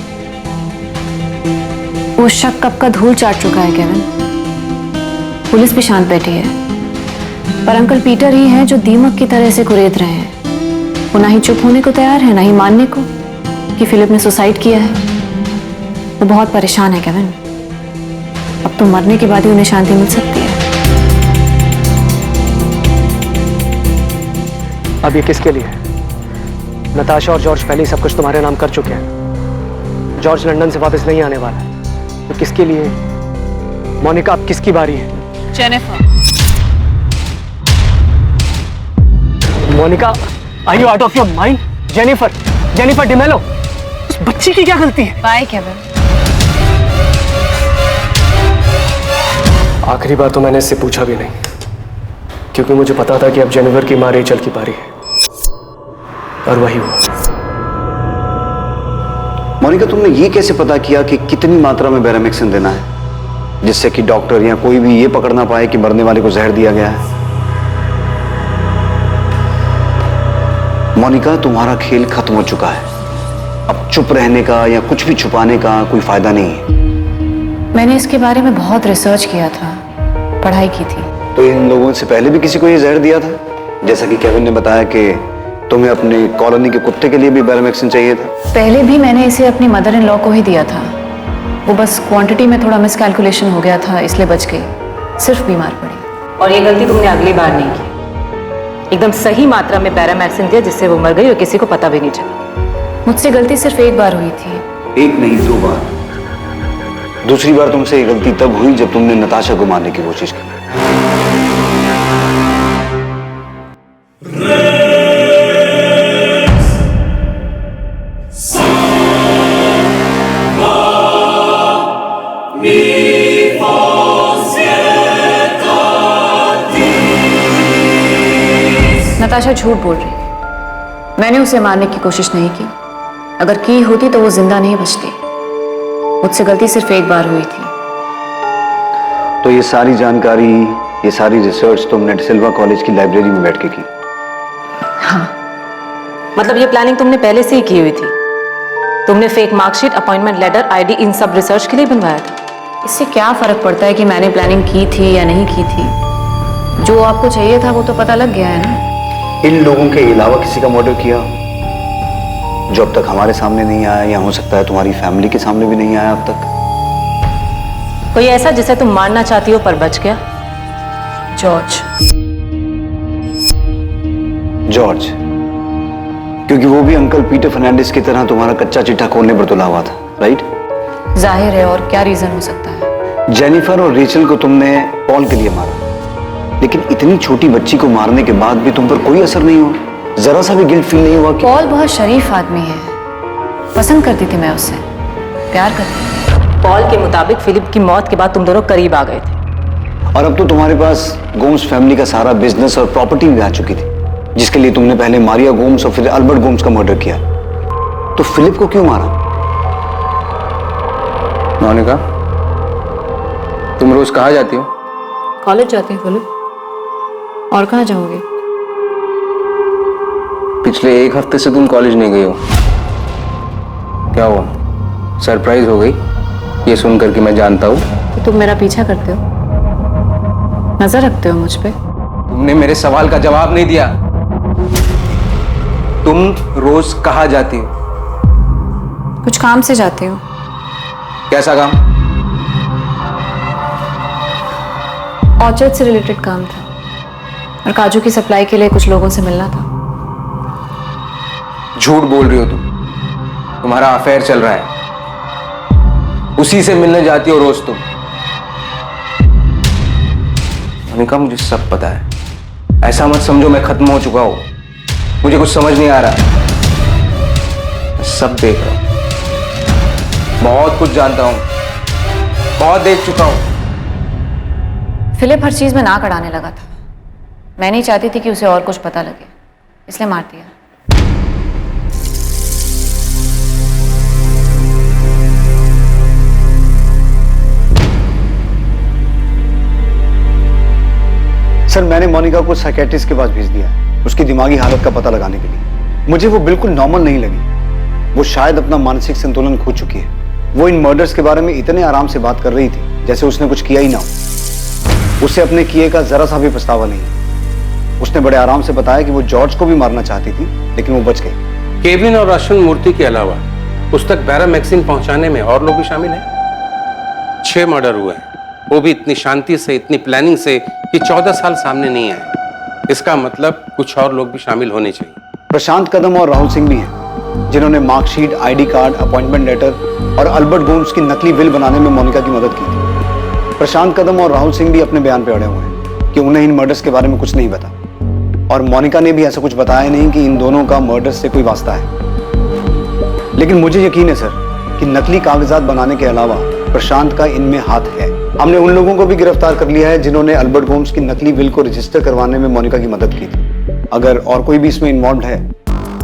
वो शक कब का धूल चाट चुका है केविन। पुलिस भी शांत बैठी है, पर अंकल पीटर ही हैं जो दीमक की तरह से कुरेद रहे हैं। वो ना ही चुप होने को तैयार है, ना ही मानने को कि फिलिप ने सुसाइड किया है। वो बहुत परेशान है केविन। अब तो मरने के बाद ही उन्हें शांति मिल सकती है। अब ये किसके लिए है? नताशा और जॉर्ज पहले ही सब कुछ तुम्हारे नाम कर चुके हैं। जॉर्ज लंदन से वापस नहीं आने वाला है, तो किसके लिए? मोनिका, अब किसकी बारी है? Jennifer. Monica, are you out of your mind? Jennifer D'Mello, उस बच्ची की क्या गलती है? Bye Kevin. आखिरी बार तो मैंने इससे पूछा भी नहीं, क्योंकि मुझे पता था कि अब जेनिफर की मां रेचल की बारी है, और वही हुआ। मोनिका, तुमने ये कैसे पता किया कि कितनी मात्रा में बेरामेक्सिन देना है, जिससे कि डॉक्टर या कोई भी ये पकड़ ना पाए कि मरने वाले को जहर दिया गया है? मोनिका, तुम्हारा खेल खत्म हो चुका है। अब चुप रहने का या कुछ भी छुपाने का कोई फायदा नहीं है। मैंने इसके बारे में बहुत रिसर्च किया था, पढ़ाई की थी। तो इन लोगों से पहले भी किसी को ये जहर दिया था? जैसा कि केविन ने बताया कि तुम्हें अपने कॉलोनी के कुत्ते के लिए भी बेरामेक्सिन चाहिए था। पहले भी मैंने इसे अपनी मदर इन लॉ को ही दिया था, वो बस क्वांटिटी में थोड़ा मिसकैलकुलेशन हो गया था, इसलिए बच गई, सिर्फ बीमार पड़ी। और ये गलती तुमने अगली बार नहीं की। एकदम सही मात्रा में पैरामैक्सिन दिया जिससे वो मर गई और किसी को पता भी नहीं चला। मुझसे गलती सिर्फ एक बार हुई थी। एक नहीं, 2 बार। दूसरी बार तुमसे ये गलती तब हुई जब तुमने नताशा को मारने की कोशिश की। नताशा झूठ बोल रही, मैंने उसे मारने की कोशिश नहीं की। अगर की होती तो वो जिंदा नहीं बचती। मुझसे गलती सिर्फ एक बार हुई थी। तो ये सारी जानकारी, ये सारी रिसर्च तुमने डिसिल्वा कॉलेज की लाइब्रेरी में बैठ के की? हाँ। मतलब ये प्लानिंग तुमने पहले से ही की हुई थी? तुमने fake marksheet, appointment letter, ID इन सब रिसर्च के लिए बनवाया था? इससे क्या फर्क पड़ता है कि मैंने प्लानिंग की थी या नहीं की थी? जो आपको चाहिए था वो तो पता लग गया है ना। इन लोगों के अलावा किसी का मर्डर किया जो अब तक हमारे सामने नहीं आया, या हो सकता है तुम्हारी फैमिली के सामने भी नहीं आया अब तक? कोई ऐसा जिसे तुम मारना चाहती हो पर बच गया? जॉर्ज, क्योंकि वो भी अंकल पीटर फर्नांडिस की तरह तुम्हारा कच्चा चिट्ठा खोलने पर तुला हुआ था, राइट? जाहिर है, और क्या रीजन हो सकता है? जेनिफर और रेचल को तुमने पॉल के लिए मारा, लेकिन इतनी छोटी बच्ची को मारने के बाद भी तुम पर कोई असर नहीं हुआ? जरा सा भी गिल्ट फील नहीं हुआ कि पॉल बहुत शरीफ आदमी है, पसंद करती थी मैं उससे, प्यार करती थी। पॉल के मुताबिक फिलिप की मौत के बाद तुम दोनों करीब आ गए थे, और अब तो तुम्हारे पास गोम्स फैमिली का सारा बिजनेस और प्रॉपर्टी भी आ चुकी थी, जिसके लिए तुमने पहले मारिया गोम्स और फिर अल्बर्ट गोम्स का मर्डर किया। तो फिलिप को क्यों मारा? मोनिका, तुम रोज कहाँ जाती हो? कॉलेज जाती हूँ फिलिप, और कहाँ जाओगे? पिछले 1 हफ्ते से तुम कॉलेज नहीं गई हो, क्या हुआ? सरप्राइज हो गई ये सुनकर कि मैं जानता हूँ? तो तुम मेरा पीछा करते हो, नजर रखते हो मुझ पे? तुमने मेरे सवाल का जवाब नहीं दिया। तुम रोज कहाँ जाती हो? कुछ काम से जाती हूँ। कैसा काम? ऑर्चर्ड से रिलेटेड काम था, और काजू की सप्लाई के लिए कुछ लोगों से मिलना था। झूठ बोल रही हो तुम, तुम्हारा अफेयर चल रहा है, उसी से मिलने जाती हो रोज तुम। मोनिका, मुझे सब पता है, ऐसा मत समझो मैं खत्म हो चुका हूं। मुझे कुछ समझ नहीं आ रहा, मैं सब देख रहा हूं, बहुत कुछ जानता हूं, बहुत देख चुका हूं। फिलिप हर चीज में नाक अड़ाने लगा था। मैं नहीं चाहती थी कि उसे और कुछ पता लगे, इसलिए मार दिया। सर, मैंने मोनिका को साइकेट्रिस्ट के पास भेज दिया है, उसकी दिमागी हालत का पता लगाने के लिए। मुझे वो बिल्कुल नॉर्मल नहीं लगी। वो शायद अपना मानसिक संतुलन खो चुकी है। वो इन मर्डर्स के बारे में इतने आराम से बात कर रही थी जैसे उसने कुछ किया ही ना हो। उसे अपने किए का जरा सा भी पछतावा नहीं। उसने बड़े आराम से बताया कि वो जॉर्ज को भी मारना चाहती थी, लेकिन वो बच गई। केविन और अश्विन मूर्ति के अलावा उस तक बेरामेक्सिन पहुंचाने में और लोग भी शामिल हैं। 6 मर्डर हुए हैं, वो भी इतनी शांति से, इतनी प्लानिंग से कि 14 साल सामने नहीं आए। इसका मतलब कुछ और लोग भी शामिल होने चाहिए। प्रशांत कदम और राहुल सिंह भी हैं जिन्होंने marksheet, ID card, appointment letter और अल्बर्ट गोम्स की नकली विल बनाने में मोनिका की मदद की थी। प्रशांत कदम और राहुल सिंह भी अपने बयान पे अड़े हुए हैं कि उन्हें इन मर्डर्स के बारे में कुछ नहीं पता, और मोनिका ने भी ऐसा कुछ बताया नहीं कि इन दोनों का मर्डर्स से कोई वास्ता है। लेकिन मुझे यकीन है सर कि नकली कागजात बनाने के अलावा प्रशांत का इनमें हाथ है। हमने उन लोगों को भी गिरफ्तार कर लिया है जिन्होंने अल्बर्ट गोम्स की नकली विल को रजिस्टर करवाने में मोनिका की मदद की थी। अगर और कोई भी इसमें इन्वॉल्व है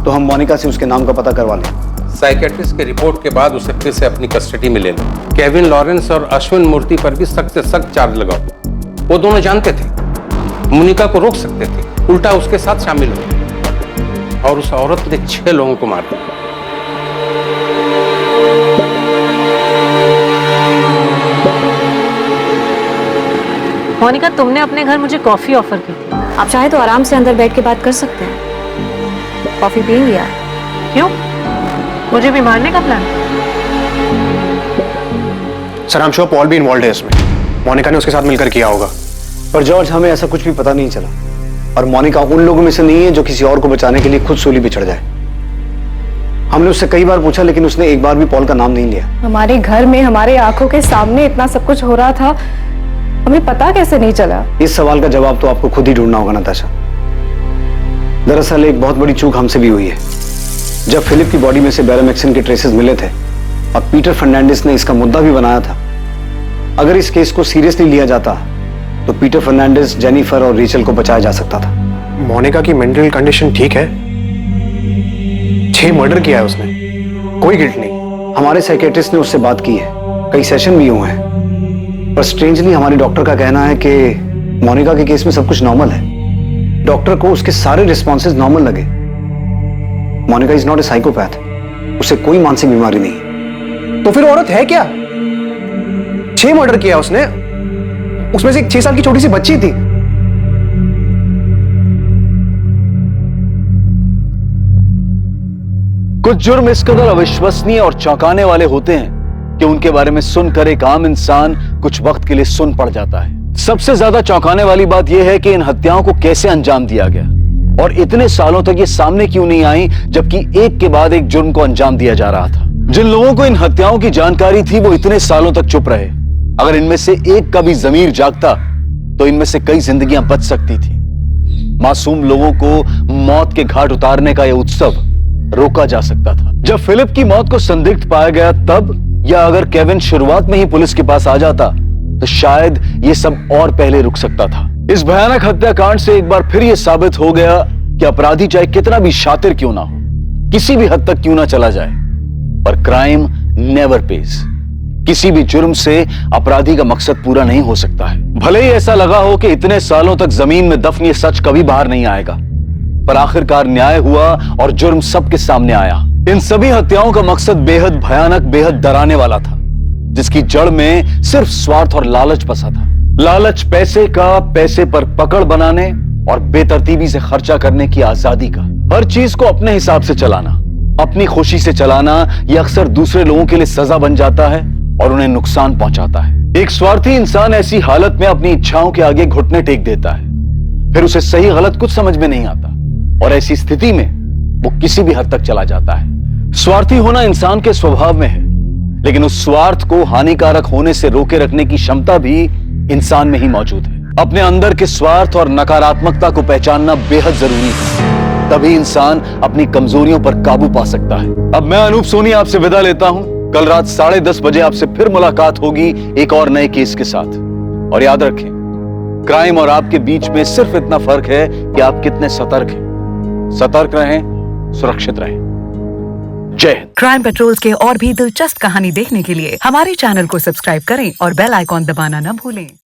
तो हम मोनिका से उसके नाम का पता करवा लें। साइकेट्रिस्ट के रिपोर्ट के बाद उसे फिर से अपनी कस्टडी में ले लो। केविन लॉरेंस और अश्विन मूर्ति पर भी सख्त से सख्त चार्ज लगाओ। वो दोनों जानते थे मोनिका को रोक सकते थे, उल्टा उसके साथ शामिल हो, और उस औरत ने 6 लोगों को मार दिया। मोनिका, तुमने अपने घर मुझे कॉफी ऑफर की थी। आप चाहे तो आराम से अंदर बैठ के बात कर सकते हैं। कॉफी पिएंगी आप? क्यों? मुझे भी मारने का plan? Sir, I'm sure Paul भी इन्वॉल्व है इसमें। मोनिका ने उसके साथ मिलकर किया होगा। पर जॉर्ज, हमें ऐसा कुछ भी पता नहीं चला, और मोनिका उन लोगों में से नहीं है जो किसी और को बचाने के लिए खुद सूली पे चढ़ जाए। हमने उससे कई बार पूछा लेकिन उसने एक बार भी पॉल का नाम नहीं लिया। हमारे घर में हमारे आंखों के सामने इतना सब कुछ हो रहा था, हमें पता कैसे नहीं चला? इस सवाल का जवाब तो आपको खुद ही ढूंढना होगा नताशा। दरअसल एक बहुत बड़ी चूक हमसे भी हुई है। जब फिलिप की बॉडी में से बैरामेक्सिन के ट्रेसेस मिले थे और पीटर फर्नांडिस ने इसका मुद्दा भी बनाया था, अगर इस केस को सीरियसली लिया जाता तो पीटर फर्नांडिस, जेनिफर और रीचल को बचाया जा सकता था। मोनिका की मेंटल कंडीशन ठीक है? 6 मर्डर किया है उसने, कोई गिल्ट नहीं। हमारे साइकेट्रिस्ट ने उससे बात की है, कई सेशन भी हुए हैं, पर स्ट्रेंजली हमारे डॉक्टर का कहना है कि मोनिका के केस में सब कुछ नॉर्मल है। डॉक्टर को उसके सारे रिस्पॉन्सेज नॉर्मल लगे। Monica is not a psychopath, उसे कोई मानसिक बीमारी नहीं है। तो फिर औरत है क्या? 6 मर्डर किया उसने, उसमें से एक 6 साल की छोटी सी बच्ची थी। कुछ जुर्म इस कदर अविश्वसनीय और चौंकाने वाले होते हैं कि उनके बारे में सुनकर एक आम इंसान कुछ वक्त के लिए सुन पड़ जाता है। सबसे ज्यादा चौंकाने वाली बात यह है कि इन हत्याओं को कैसे अंजाम दिया गया, और इतने सालों तक ये सामने क्यों नहीं आई, जबकि एक के बाद एक जुर्म को अंजाम दिया जा रहा था। जिन लोगों को इन हत्याओं की जानकारी थी वो इतने सालों तक चुप रहे। अगर इनमें से एक का भी जमीर जागता तो इनमें से कई जिंदगियां बच सकती थी। मासूम लोगों को मौत के घाट उतारने का यह उत्सव रोका जा सकता था। जब फिलिप की मौत को संदिग्ध पाया गया तब, या अगर केविन शुरुआत में ही पुलिस के पास आ जाता तो शायद ये सब और पहले रुक सकता था। इस भयानक हत्याकांड से एक बार फिर यह साबित हो गया कि अपराधी चाहे कितना भी शातिर क्यों ना हो, किसी भी हद तक क्यों ना चला जाए, पर क्राइम नेवर पेज। किसी भी जुर्म से अपराधी का मकसद पूरा नहीं हो सकता है। भले ही ऐसा लगा हो कि इतने सालों तक जमीन में दफन ये सच कभी बाहर नहीं आएगा, पर आखिरकार न्याय हुआ और जुर्म सबके सामने आया। इन सभी हत्याओं का मकसद बेहद भयानक, बेहद डराने वाला था, जिसकी जड़ में सिर्फ स्वार्थ और लालच बसा था। लालच पैसे का, पैसे पर पकड़ बनाने और बेतरतीबी से खर्चा करने की आजादी का। हर चीज को अपने हिसाब से चलाना, अपनी खुशी से चलाना, यह अक्सर दूसरे लोगों के लिए सजा बन जाता है और उन्हें नुकसान पहुंचाता है। एक स्वार्थी इंसान ऐसी हालत में अपनी इच्छाओं के आगे घुटने टेक देता है, फिर उसे सही गलत कुछ समझ में नहीं आता, और ऐसी स्थिति में वो किसी भी हद तक चला जाता है। स्वार्थी होना इंसान के स्वभाव में है, लेकिन उस स्वार्थ को हानिकारक होने से रोके रखने की क्षमता भी इंसान में ही मौजूद है। अपने अंदर के स्वार्थ और नकारात्मकता को पहचानना बेहद जरूरी है, तभी इंसान अपनी कमजोरियों पर काबू पा सकता है। अब मैं अनूप सोनी आपसे विदा लेता हूं। कल रात 10:30 बजे आपसे फिर मुलाकात होगी एक और नए केस के साथ। और याद रखें, क्राइम और आपके बीच में सिर्फ इतना फर्क है कि आप कितने सतर्क हैं। सतर्क रहें, सुरक्षित रहें। जय हिंद। क्राइम पेट्रोल्स के और भी दिलचस्प कहानी देखने के लिए हमारे चैनल को सब्सक्राइब करें और बेल आइकॉन दबाना न भूलें।